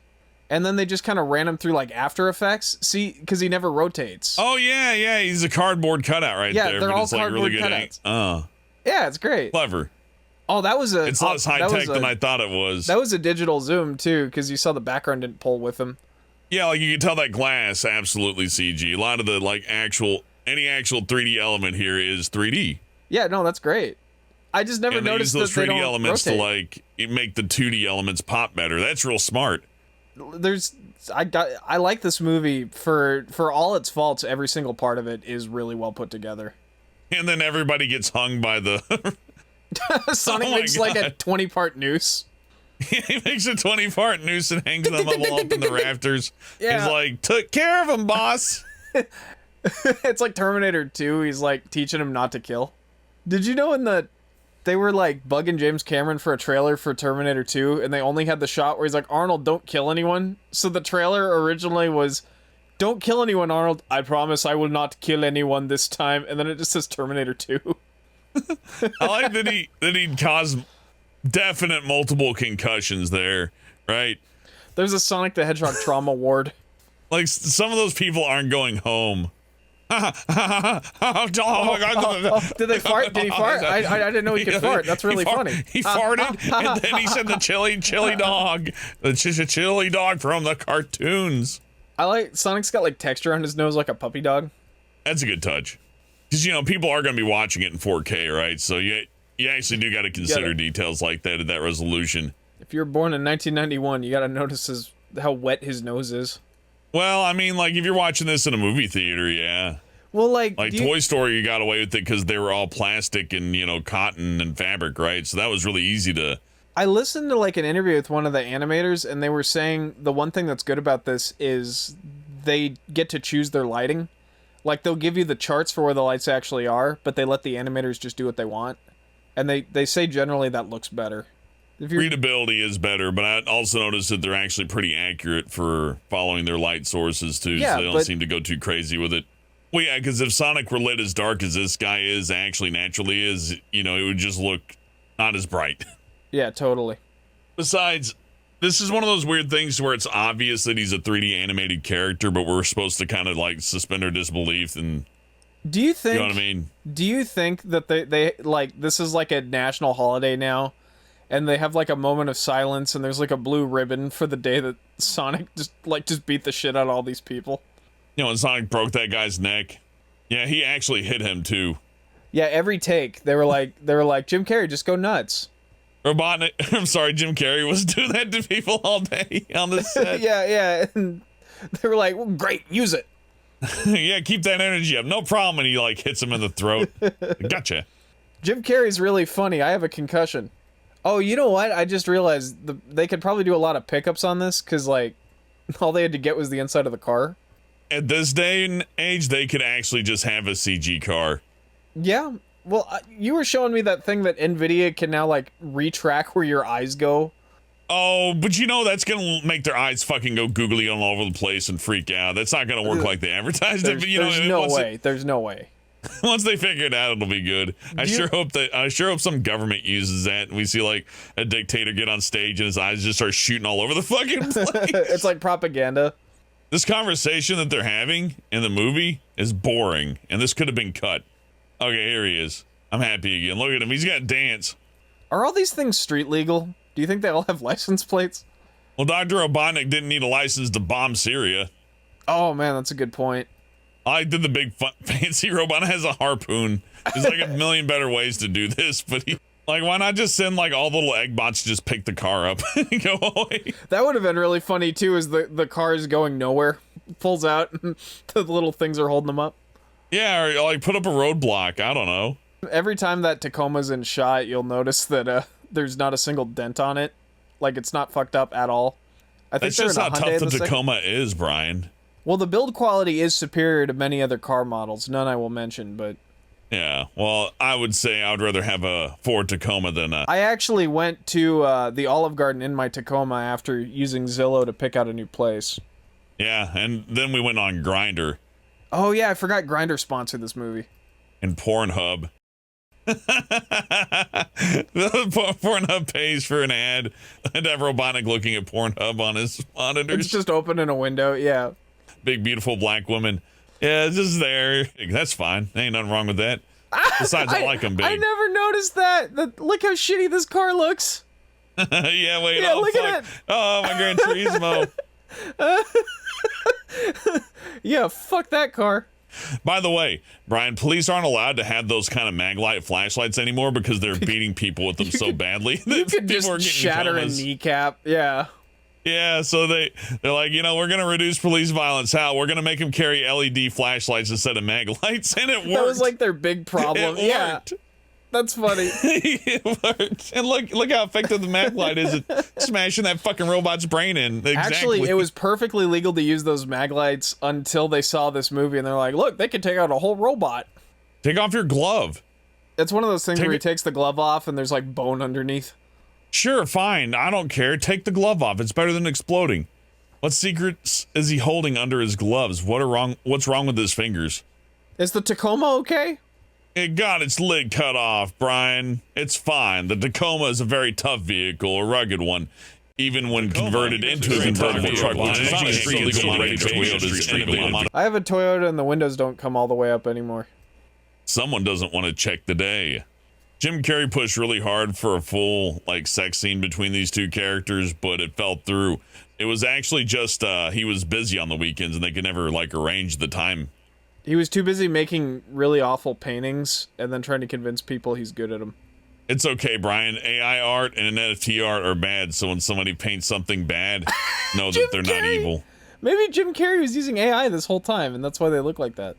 And then they just kind of ran him through like After Effects. See, because he never rotates. Oh, yeah. He's a cardboard cutout right there. Yeah, they're all cardboard cutouts. Yeah, it's great. Clever. Oh, that was it's less high-tech than I thought it was. That was a digital zoom, too, because you saw the background didn't pull with him. Yeah, like you can tell that glass, absolutely CG. A lot of the any actual 3D element here is 3D. Yeah, no, that's great. I just never noticed those that 3D elements rotate. To like make the 2D elements pop better. That's real smart. I like this movie for all its faults. Every single part of it is really well put together. And then everybody gets hung by the Sonic makes like a 20-part noose. He makes a 20-part noose and hangs them all up in the rafters. Yeah. He's like, took care of him, boss. It's like Terminator 2. He's like teaching him not to kill. Did you know they were like bugging James Cameron for a trailer for Terminator 2, and they only had the shot where he's like, Arnold, don't kill anyone. So the trailer originally was, don't kill anyone, Arnold. I promise I will not kill anyone this time. And then it just says Terminator 2. I like that he caused definite multiple concussions there, right? There's a Sonic the Hedgehog trauma ward. Like, some of those people aren't going home. Did they fart? Did he fart? I didn't know he could fart. That's really funny. He farted, and then he said the chili dog. The chili dog from the cartoons. I like, Sonic's got like texture on his nose like a puppy dog. That's a good touch. Because, people are going to be watching it in 4K, right? So you actually do got to consider details like that at that resolution. If you were born in 1991, you got to notice how wet his nose is. Well, I mean, like, if you're watching this in a movie theater, yeah. Well, like Toy Story, you got away with it because they were all plastic and, cotton and fabric, right? So that was really easy to... I listened to, like, an interview with one of the animators, and they were saying the one thing that's good about this is they get to choose their lighting. Like, they'll give you the charts for where the lights actually are, but they let the animators just do what they want. And they say generally that looks better. Readability is better, but I also noticed that they're actually pretty accurate for following their light sources, too, so they don't seem to go too crazy with it. Well, yeah, because if Sonic were lit as dark as this guy is, actually naturally is, it would just look not as bright. Yeah, totally. Besides, this is one of those weird things where it's obvious that he's a 3D animated character, but we're supposed to kind of, like, suspend our disbelief and... Do you think... You know what I mean? Do you think that they like, this is like a national holiday now? And they have like a moment of silence, and there's like a blue ribbon for the day that Sonic just beat the shit out of all these people. When Sonic broke that guy's neck. Yeah, he actually hit him too. Yeah, every take they were like, Jim Carrey, just go nuts. Robotnik, I'm sorry, Jim Carrey was doing that to people all day on the set. yeah. And They were like, well, great, use it. Yeah, keep that energy up. No problem. And he like hits him in the throat. Gotcha. Jim Carrey's really funny. I have a concussion. Oh, you know what? I just realized they could probably do a lot of pickups on this because, like, all they had to get was the inside of the car. At this day and age, they could actually just have a CG car. Yeah. Well, you were showing me that thing that NVIDIA can now, like, retrack where your eyes go. Oh, but you know that's gonna make their eyes fucking go googly all over the place and freak out. That's not gonna work like they advertised it. But you know, there's no way. There's no way. Once they figure it out, it'll be good. I sure hope some government uses that and we see like a dictator get on stage and his eyes just start shooting all over the fucking place. It's like propaganda. This conversation that they're having in the movie is boring, and this could have been cut. Okay, here he is. I'm happy again. Look at him. He's got dance. Are all these things street legal? Do you think they all have license plates? Well, Dr. Robotnik didn't need a license to bomb Syria. Oh, man, that's a good point. I did the big fancy robot has a harpoon. There's like a million better ways to do this, but why not just send like all the little egg bots to just pick the car up and go away? That would have been really funny too, is the car is going nowhere, pulls out, and the little things are holding them up. Yeah, or like put up a roadblock. I don't know. Every time that Tacoma's in shot, you'll notice that there's not a single dent on it. Like, it's not fucked up at all. I think that's just how tough the Tacoma is, Brian. Well, the build quality is superior to many other car models. None I will mention, but... Yeah, well, I would say I would rather have a Ford Tacoma than a... I actually went to the Olive Garden in my Tacoma after using Zillow to pick out a new place. Yeah, and then we went on Grindr. Oh, yeah, I forgot Grindr sponsored this movie. And Pornhub. Pornhub pays for an ad and have Robotnik looking at Pornhub on his monitors. It's just open in a window, yeah. Big, beautiful black woman. Yeah, it's just there. That's fine. Ain't nothing wrong with that. Besides, I like them big. I never noticed that. Look how shitty this car looks. Yeah, wait. Yeah, oh, look fuck. at it. Oh, my Gran Turismo. Yeah, fuck that car. By the way, Brian, police aren't allowed to have those kind of maglite flashlights anymore because they're beating people with them so badly. You could just shatter a kneecap. Yeah. Yeah, so they're like, we're going to reduce police violence. How? We're going to make them carry LED flashlights instead of maglights, and it worked. That was like their big problem. It worked. That's funny. It worked. And look how effective the maglite is at smashing that fucking robot's brain in. Exactly. Actually, it was perfectly legal to use those maglights until they saw this movie, and they're like, look, they can take out a whole robot. Take off your glove. It's one of those things where he takes the glove off and there's like bone underneath. Sure, fine. I don't care. Take the glove off. It's better than exploding. What secrets is he holding under his gloves? What's wrong with his fingers? Is the Tacoma okay? It got its lid cut off, Brian. It's fine. The Tacoma is a very tough vehicle, a rugged one, even when converted into a convertible truck, which is not a street legal Toyota's. I have a Toyota and the windows don't come all the way up anymore. Someone doesn't want to check the day. Jim Carrey pushed really hard for a full sex scene between these two characters, but it fell through. It was actually just he was busy on the weekends and they could never arrange the time. He was too busy making really awful paintings and then trying to convince people he's good at them. It's okay, Brian. AI art and NFT art are bad, so when somebody paints something bad, know that they're not evil. Maybe Jim Carrey was using AI this whole time, and that's why they look like that.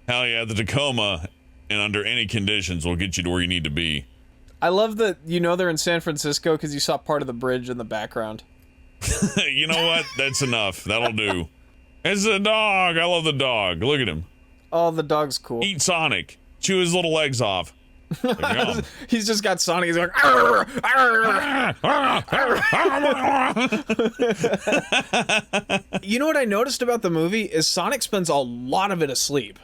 Hell yeah, the Tacoma, and under any conditions, will get you to where you need to be. I love that they're in San Francisco because you saw part of the bridge in the background. You know what? That's enough. That'll do. It's a dog. I love the dog. Look at him. Oh, the dog's cool. Eat Sonic. Chew his little legs off. He's just got Sonic. He's like, arr, arr. You know what I noticed about the movie is Sonic spends a lot of it asleep.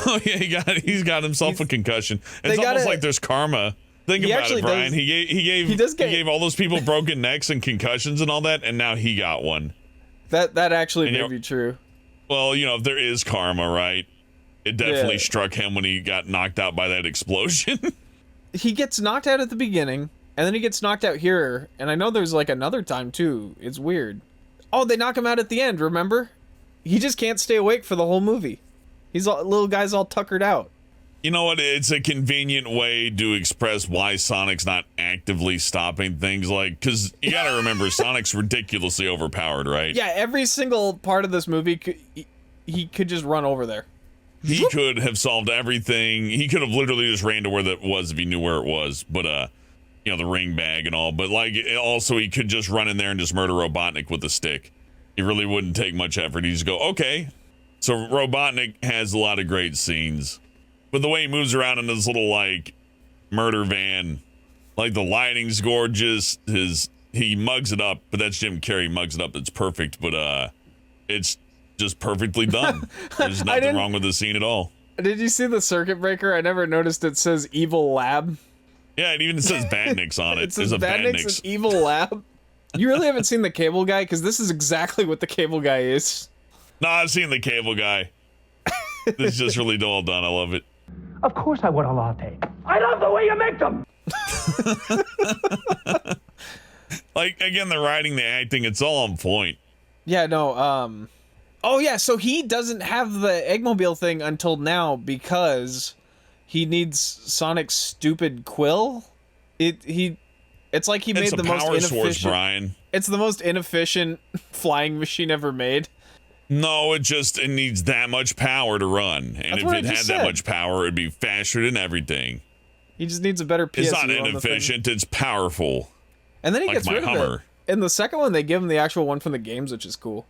Oh yeah, he's got himself a concussion. It's almost like there's karma. Think about it, Brian. He gave all those people broken necks and concussions and all that, and now he got one. That actually may be true. Well, if there is karma, right? It definitely struck him when he got knocked out by that explosion. He gets knocked out at the beginning, and then he gets knocked out here, and I know there's another time too. It's weird. Oh, they knock him out at the end, remember? He just can't stay awake for the whole movie. Little guy's all tuckered out. You know what? It's a convenient way to express why Sonic's not actively stopping things, like, because you got to remember, Sonic's ridiculously overpowered, right? Yeah, every single part of this movie, he could just run over there. He could have solved everything. He could have literally just ran to where that was if he knew where it was. But, you know, the ring bag and all. But, like, also he could just run in there and just murder Robotnik with a stick. It really wouldn't take much effort. He'd just go, okay. So Robotnik has a lot of great scenes. But the way he moves around in his little, like, murder van, like, the lighting's gorgeous. He mugs it up, but that's Jim Carrey mugs it up. It's perfect, but it's just perfectly done. There's nothing wrong with the scene at all. Did you see the circuit breaker? I never noticed it says Evil Lab. Yeah, it even says Badniks on it. It says There's a Badniks and Evil Lab. You really haven't seen the Cable Guy? Because this is exactly what the Cable Guy is. No, I've seen the Cable Guy. This is just really well done. I love it. Of course I want a latte. I love the way you make them! Like, again, the writing, the acting, it's all on point. Yeah, no, oh yeah, so he doesn't have the Eggmobile thing until now because he needs Sonic's stupid quill. It's like he made the most inefficient... Source, Brian. It's the most inefficient flying machine ever made. No, it needs that much power to run. And if it had that much power, it'd be faster than everything. He just needs a better PSU. It's not inefficient, it's powerful. And then he like gets rid Hummer. of it. In the second one, they give him the actual one from the games, which is cool.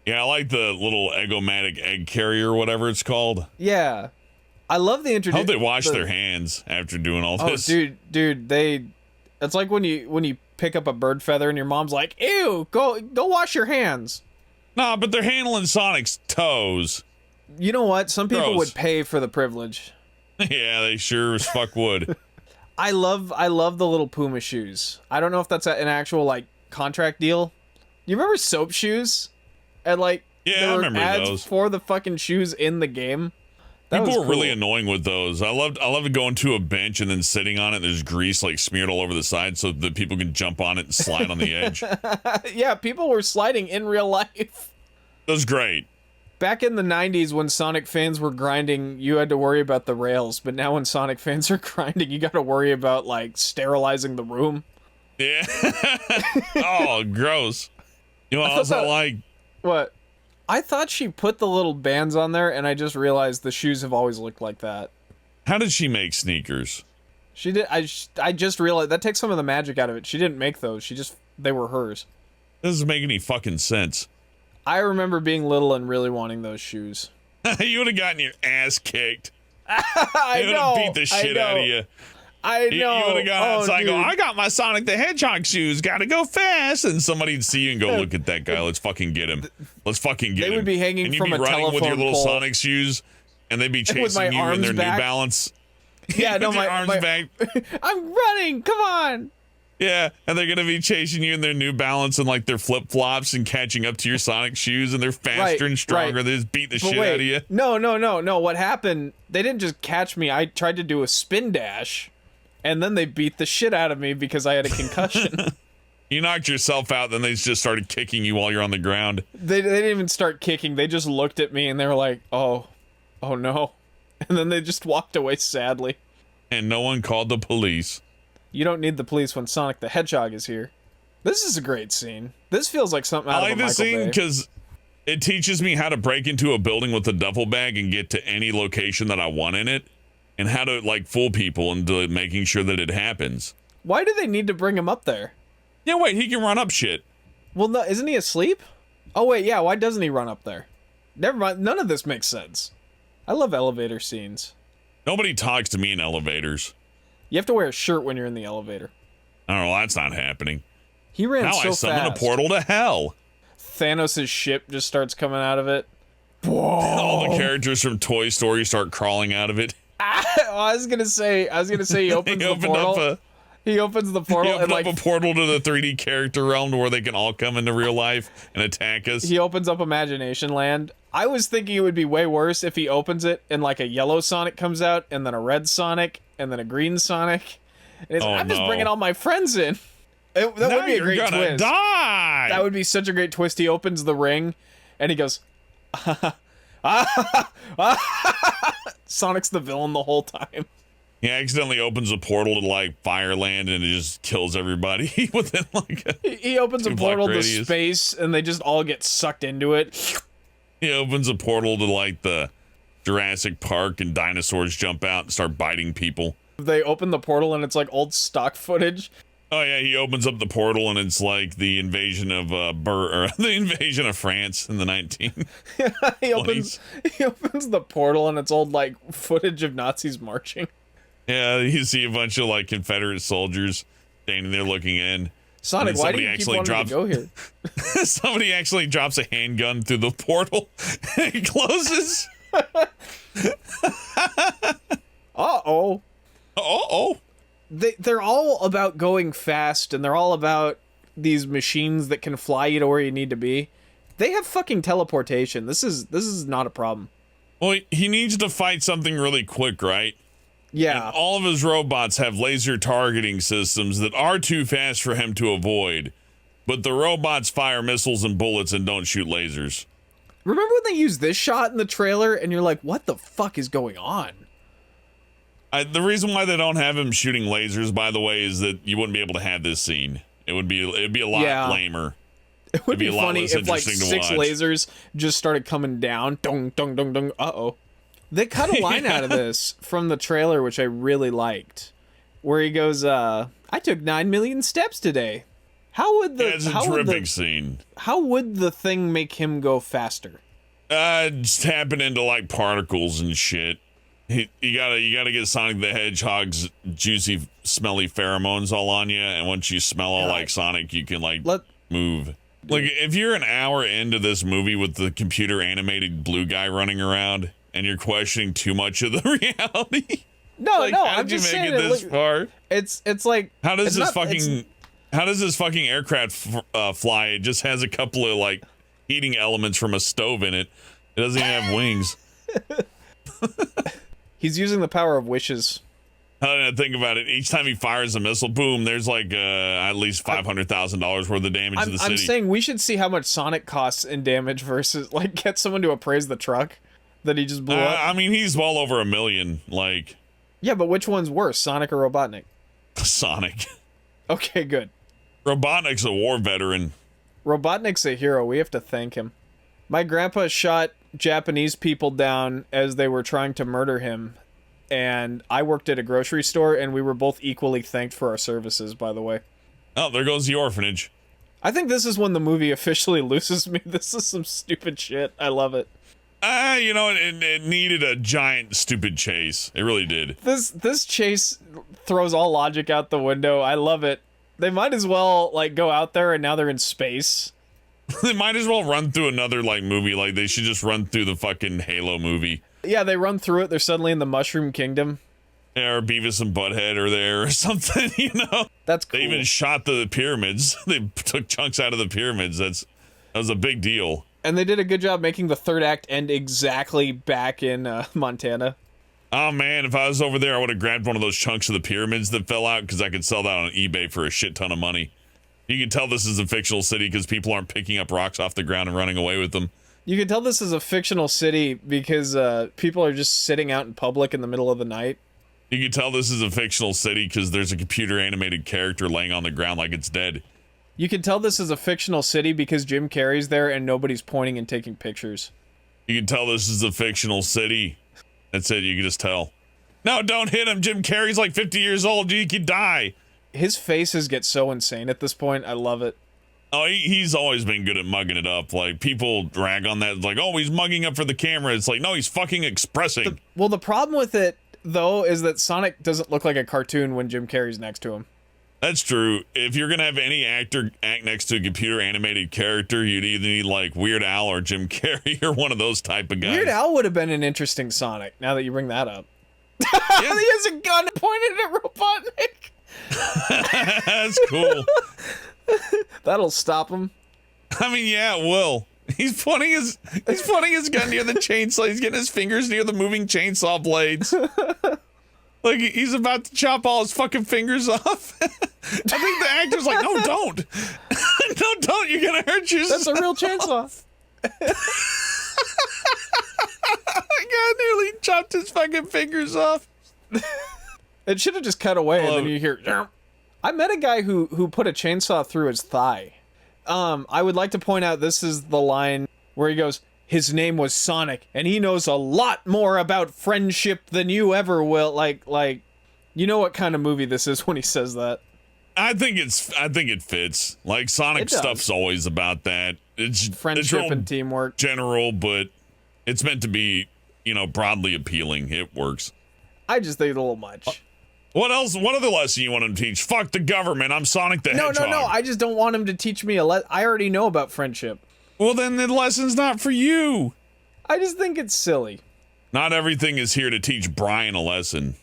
Yeah, I like the little Eggomatic egg carrier or whatever it's called. Yeah. I love the introduction. I hope they wash their hands after doing all this. Oh, dude, it's like when you pick up a bird feather and your mom's like, ew, go wash your hands. Nah, but they're handling Sonic's toes. You know what? Some people would pay for the privilege. Yeah, they sure as fuck would. I love the little Puma shoes. I don't know if that's an actual, like, contract deal. You remember soap shoes? And, like, yeah, I remember ads those for the fucking shoes in the game. People were really annoying with those. I loved going to a bench and then sitting on it. And there's grease like smeared all over the side so that people can jump on it and slide on the edge. Yeah, people were sliding in real life. That was great. Back in the 90s when Sonic fans were grinding, you had to worry about the rails. But now when Sonic fans are grinding, you got to worry about, like, sterilizing the room. Yeah. Oh, gross. You know what else I like? What? I thought she put the little bands on there, and I just realized the shoes have always looked like that. How did she make sneakers? She did. I just realized that takes some of the magic out of it. She didn't make those. They were hers. This doesn't make any fucking sense. I remember being little and really wanting those shoes. You would have gotten your ass kicked. I would know. have beat the shit out of you. I know. You would have gone outside and go, I got my Sonic the Hedgehog shoes. Gotta go fast. And somebody'd see you and go, look at that guy. Let's fucking get him. Let's fucking get him. They would be hanging and you'd from be a running telephone with your little pole. Sonic shoes, and they'd be chasing you in their back. New Balance. Yeah, no, my arms back. I'm running. Come on. Yeah, and they're gonna be chasing you in their New Balance and like their flip flops and catching up to your Sonic shoes, and they're faster and stronger. Right. They just beat the shit out of you. No. What happened? They didn't just catch me. I tried to do a spin dash, and then they beat the shit out of me because I had a concussion. You knocked yourself out, then they just started kicking you while you're on the ground. They didn't even start kicking. They just looked at me and they were like, oh no. And then they just walked away sadly. And no one called the police. You don't need the police when Sonic the Hedgehog is here. This is a great scene. This feels like something out of a Michael Bay. I like this scene because it teaches me how to break into a building with a duffel bag and get to any location that I want in it, and how to, like, fool people into making sure that it happens. Why do they need to bring him up there? Yeah, wait, he can run up shit. Well, no, isn't he asleep? Oh, wait, yeah, why doesn't he run up there? Never mind, none of this makes sense. I love elevator scenes. Nobody talks to me in elevators. You have to wear a shirt when you're in the elevator. I don't know, that's not happening. He ran now so fast. Now I summon a portal to hell. Thanos' ship just starts coming out of it. Whoa. All the characters from Toy Story start crawling out of it. I was gonna say he opens the portal. He opens the portal and like a portal to the 3D character realm where they can all come into real life and attack us. He opens up Imagination Land. I was thinking it would be way worse if he opens it and like a yellow Sonic comes out and then a red Sonic and then a green Sonic. And I'm just bringing all my friends in. That would be a great twist. Die. That would be such a great twist. He opens the ring and he goes, Sonic's the villain the whole time. He accidentally opens a portal to like Fireland and it just kills everybody within like He opens a portal to radius. space and they just all get sucked into it. He opens a portal to like the Jurassic Park and dinosaurs jump out and start biting people. They open the portal and it's like old stock footage. Oh yeah, he opens up the portal and it's like the invasion of the invasion of France in the 19. he opens the portal and it's old like footage of Nazis marching. Yeah, you see a bunch of like Confederate soldiers standing there looking in. Sonic, why do you keep wanting to go here? Somebody actually drops a handgun through the portal and it closes. Uh-oh. Uh-oh. They're all about going fast, and they're all about these machines that can fly you to where you need to be. They have fucking teleportation. This is not a problem. Well, he needs to fight something really quick, right? Yeah. And all of his robots have laser targeting systems that are too fast for him to avoid. But the robots fire missiles and bullets and don't shoot lasers. Remember when they used this shot in the trailer, and you're like, what the fuck is going on? The reason why they don't have him shooting lasers, by the way, is that you wouldn't be able to have this scene. It'd be a lot lamer. It would be a lot funny less if like interesting to 6 watch. lasers just started coming down. Dong, dong, dong, dong. Uh-oh. They cut a line out of this from the trailer, which I really liked, where he goes, I took 9 million steps today. How would the... Yeah, it's a terrific scene. How would the thing make him go faster? Just tapping into like particles and shit. You gotta get Sonic the Hedgehog's juicy, smelly pheromones all on you, and once you smell all like Sonic, you can like move. Like if you're an hour into this movie with the computer animated blue guy running around, and you're questioning too much of the reality. No, like, no, how I'm did you just make saying it this far? It's like How does this fucking aircraft fly? It just has a couple of like heating elements from a stove in it. It doesn't even have wings. He's using the power of wishes. I think about it. Each time he fires a missile, boom, there's like at least $500,000 worth of damage to the city. I'm saying we should see how much Sonic costs in damage versus like get someone to appraise the truck that he just blew up. I mean, he's well over $1 million. Like, yeah, but which one's worse, Sonic or Robotnik? Sonic. Okay, good. Robotnik's a war veteran. Robotnik's a hero. We have to thank him. My grandpa shot Japanese people down as they were trying to murder him, and I worked at a grocery store, and we were both equally thanked for our services, by the way. Oh, there goes the orphanage. I think this is when the movie officially loses me. This is some stupid shit. I love it. You know, it needed a giant, stupid chase. It really did. This chase throws all logic out the window. I love it. They might as well, like, go out there, and now they're in space. They might as well run through another, like, movie. Like, they should just run through the fucking Halo movie. Yeah, they run through it. They're suddenly in the Mushroom Kingdom. Yeah, or Beavis and Butthead are there or something, you know? That's cool. They even shot the pyramids. They took chunks out of the pyramids. That was a big deal. And they did a good job making the third act end exactly back in Montana. Oh, man, if I was over there, I would have grabbed one of those chunks of the pyramids that fell out because I could sell that on eBay for a shit ton of money. You can tell this is a fictional city because people aren't picking up rocks off the ground and running away with them. You can tell this is a fictional city because people are just sitting out in public in the middle of the night. You can tell this is a fictional city because there's a computer animated character laying on the ground like it's dead. You can tell this is a fictional city because Jim Carrey's there and nobody's pointing and taking pictures. You can tell this is a fictional city. That's it, you can just tell. No, don't hit him. Jim Carrey's like 50 years old. You could die. His faces get so insane at this point. I love it. Oh, he's always been good at mugging it up. Like, people drag on that. Like, oh, he's mugging up for the camera. It's like, no, he's fucking expressing. The problem with it, though, is that Sonic doesn't look like a cartoon when Jim Carrey's next to him. That's true. If you're going to have any actor act next to a computer animated character, you'd either need, like, Weird Al or Jim Carrey or one of those type of guys. Weird Al would have been an interesting Sonic, now that you bring that up. Yeah. He has a gun pointed at Robotnik. That's cool. That'll stop him. I mean, yeah, it will. He's pointing his gun near the chainsaw. He's getting his fingers near the moving chainsaw blades. Like, he's about to chop all his fucking fingers off. I think the actor's like, no, don't. No, don't. You're going to hurt yourself. That's a real chainsaw. God I nearly chopped his fucking fingers off. It should have just cut away, and then you hear. "Yarp." I met a guy who put a chainsaw through his thigh. I would like to point out this is the line where he goes, "His name was Sonic, and he knows a lot more about friendship than you ever will." Like, you know what kind of movie this is when he says that. I think it fits. Like Sonic stuff's always about that. It's friendship and teamwork. General, but it's meant to be, broadly appealing. It works. I just think it's a little much. What else? What other lesson you want him to teach? Fuck the government. I'm Sonic the Hedgehog. No. I just don't want him to teach me I already know about friendship. Well, then the lesson's not for you. I just think it's silly. Not everything is here to teach Brian a lesson.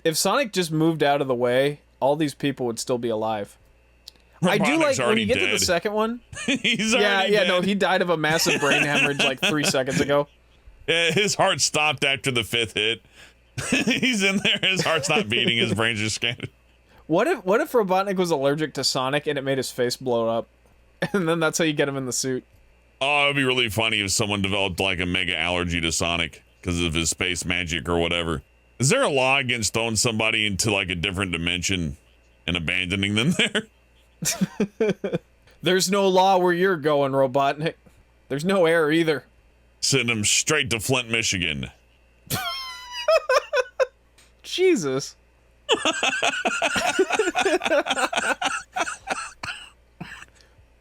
If Sonic just moved out of the way, all these people would still be alive. I do like when you get to the second one. He's already dead. No, he died of a massive brain hemorrhage like 3 seconds ago. Yeah, his heart stopped after the 5th hit. He's in there. His heart's not beating. His brain's just scanned. What if Robotnik was allergic to Sonic and it made his face blow up, and then that's how you get him in the suit? Oh, it'd be really funny if someone developed like a mega allergy to Sonic because of his space magic or whatever. Is there a law against throwing somebody into like a different dimension and abandoning them there? There's no law where you're going, Robotnik. There's no air either. Send him straight to Flint, Michigan. Jesus.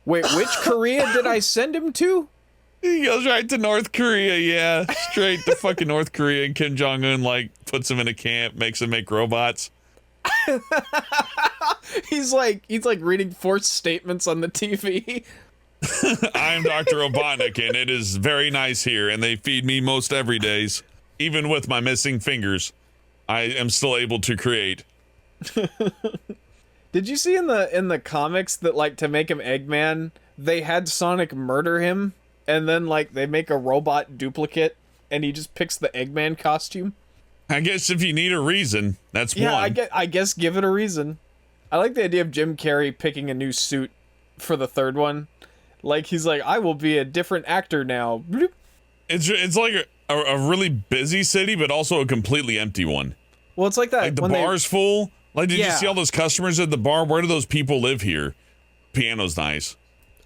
Wait, which Korea did I send him to? He goes right to North Korea, yeah. Straight to fucking North Korea, and Kim Jong-un, puts him in a camp, makes him make robots. He's like reading forced statements on the TV. I'm Dr. Robotnik, and it is very nice here, and they feed me most every days. Even with my missing fingers, I am still able to create. Did you see in the comics that to make him Eggman, they had Sonic murder him, and then they make a robot duplicate, and he just picks the Eggman costume? I guess if you need a reason, that's one. Yeah, I guess give it a reason. I like the idea of Jim Carrey picking a new suit for the third one. He's like, I will be a different actor now. Bloop. It's like a really busy city, but also a completely empty one. Well, it's like that. Like the bar's full. Did you see all those customers at the bar? Where do those people live here? Piano's nice.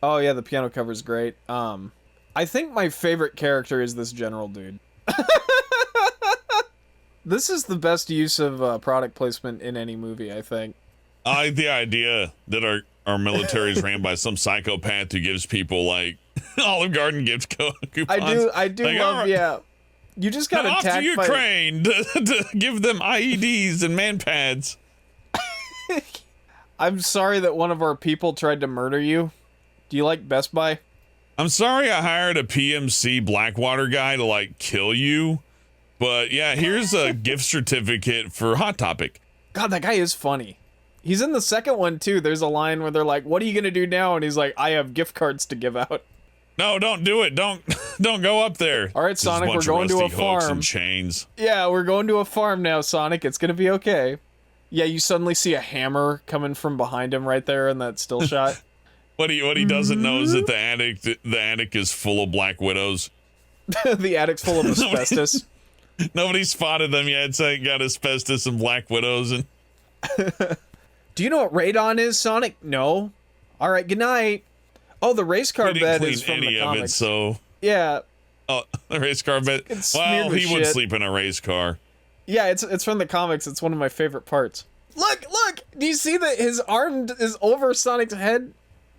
Oh yeah, the piano cover's great. I think my favorite character is this general dude. This is the best use of product placement in any movie, I think. I like the idea that our military is ran by some psychopath who gives people Olive Garden gift coupons. I do love, yeah. You just got attacked by... to Ukraine to give them IEDs and man pads. I'm sorry that one of our people tried to murder you. Do you like Best Buy? I'm sorry I hired a PMC Blackwater guy to kill you. But yeah, here's a gift certificate for Hot Topic. God, that guy is funny. He's in the second one too. There's a line where they're like, "What are you gonna do now?" And he's like, "I have gift cards to give out." No, don't do it. Don't go up there. All right, Sonic, we're going to a farm. And chains. Yeah, we're going to a farm now, Sonic. It's gonna be okay. Yeah, you suddenly see a hammer coming from behind him right there in that still shot. What he doesn't know is that the attic is full of Black Widows. The attic's full of asbestos. Nobody spotted them yet, so it got asbestos and Black Widows. And do you know what radon is, Sonic? No. All right, good night. Oh, the race car bed is from the comics. So yeah. Oh, the race car bed. Well, he would sleep in a race car. Yeah, it's from the comics. It's one of my favorite parts. Look! Do you see that his arm is over Sonic's head?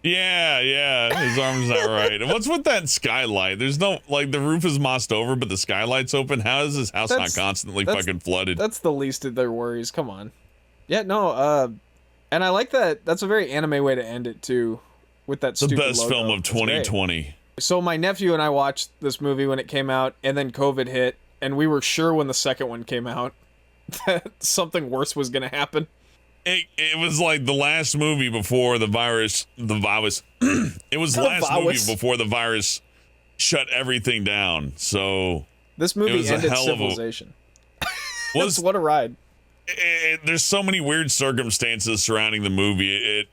Yeah, his arm's not right. What's with that skylight? There's no, the roof is mossed over, but the skylight's open. How is this house not constantly fucking flooded? That's the least of their worries. Come on. Yeah, no, and I like that. That's a very anime way to end it, too, with that stupid The best logo. film of 2020. So my nephew and I watched this movie when it came out, and then COVID hit, and we were sure when the second one came out that something worse was going to happen. It was like the last movie before the virus. It was the last movie before the virus shut everything down. So this movie ended civilization. What a ride! There's so many weird circumstances surrounding the movie. It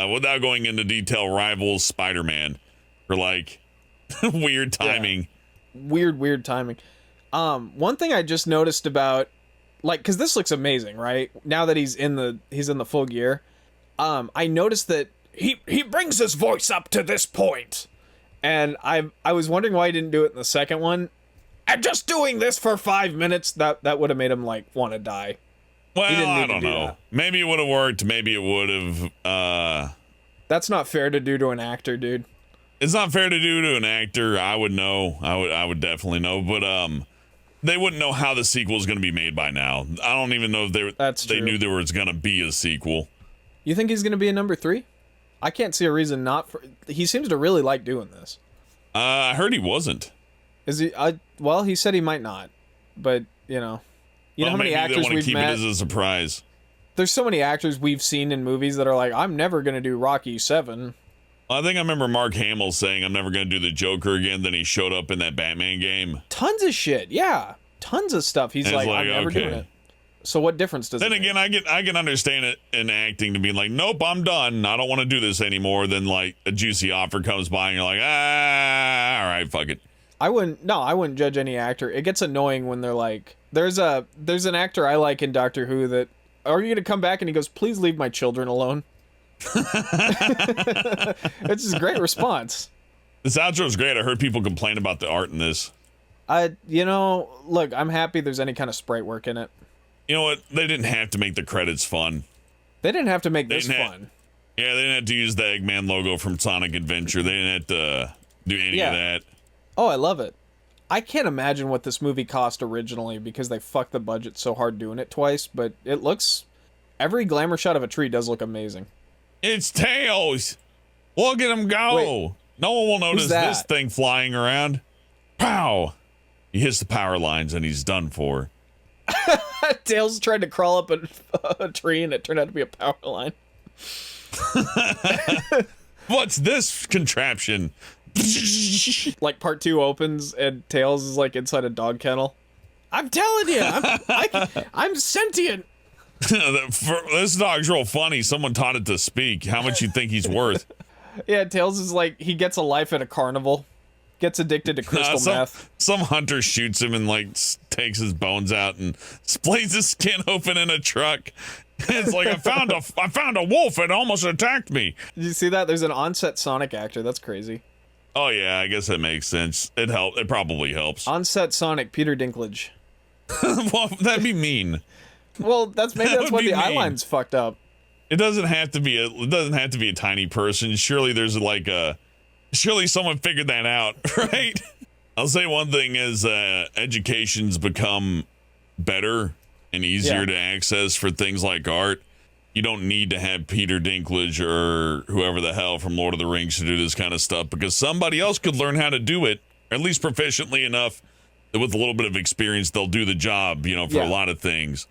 without going into detail, rivals Spider-Man for weird timing. Yeah. Weird timing. One thing I just noticed about, like, because this looks amazing, right? Now that he's in the full gear, I noticed that he brings his voice up to this point, and I was wondering why he didn't do it in the second one. And just doing this for 5 minutes, that would have made him like want to die. Well, I don't know. That. Maybe it would have worked. Maybe it would have. That's not fair to do to an actor, dude. It's not fair to do to an actor. I would know. I would definitely know. But they wouldn't know how the sequel is going to be made by now. I don't even know if they knew there was going to be a sequel. You think he's going to be a number 3? I can't see a reason not for. He seems to really like doing this. I heard he wasn't. Is he? Well, he said he might not. But you know how many actors we've keep met. it as a surprise. There's so many actors we've seen in movies that are like, I'm never going to do Rocky 7. I think I remember Mark Hamill saying, I'm never going to do the Joker again. Then he showed up in that Batman game. Tons of shit. Yeah. Tons of stuff. He's like, I'm never doing it. So what difference does it make? Then again, I can understand it in acting to be like, nope, I'm done. I don't want to do this anymore. Then like a juicy offer comes by and you're like, all right, fuck it. I wouldn't judge any actor. It gets annoying when they're like, there's an actor I like in Doctor Who that, are you going to come back? And he goes, please leave my children alone. It's just a great response. This outro is great. I heard people complain about the art in this. Look, I'm happy there's any kind of sprite work in it. You know what? They didn't have to make the credits fun. They didn't have to make this fun. Yeah, they didn't have to use the Eggman logo from Sonic Adventure. They didn't have to do any of that. Oh, I love it. I can't imagine what this movie cost originally because they fucked the budget so hard doing it twice, but it looks... Every glamour shot of a tree does look amazing. It's Tails! Look at him go! Wait, no one will notice this thing flying around. Pow! He hits the power lines and he's done for. Tails tried to crawl up a tree and it turned out to be a power line. What's this contraption? Like part 2 opens and Tails is like inside a dog kennel. I'm telling you, I'm sentient. This dog's real funny. Someone taught it to speak. How much you think he's worth? Yeah, Tails is like, he gets a life at a carnival. Gets addicted to crystal meth. Some hunter shoots him and like takes his bones out and splits his skin open in a truck. It's like, I found a wolf and it almost attacked me. Did you see that? There's an on-set Sonic actor. That's crazy. Oh yeah, I guess that makes sense. It probably helps. On-set Sonic, Peter Dinklage. Well, that'd be mean. Well, that's why the eyeline's fucked up. It doesn't have to be a tiny person. Surely someone figured that out, right? I'll say one thing is education's become better and easier to access for things like art. You don't need to have Peter Dinklage or whoever the hell from Lord of the Rings to do this kind of stuff because somebody else could learn how to do it, or at least proficiently enough that with a little bit of experience they'll do the job, for a lot of things.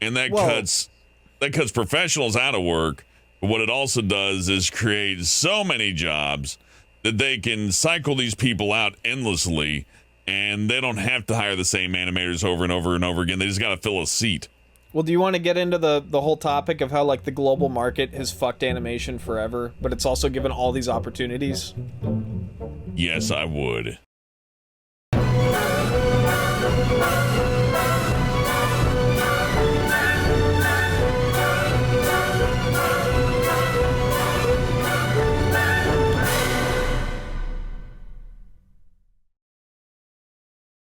And that cuts professionals out of work. But what it also does is create so many jobs that they can cycle these people out endlessly, and they don't have to hire the same animators over and over and over again. They just got to fill a seat. Well, do you want to get into the whole topic of how, like, the global market has fucked animation forever, but it's also given all these opportunities? Yes, I would.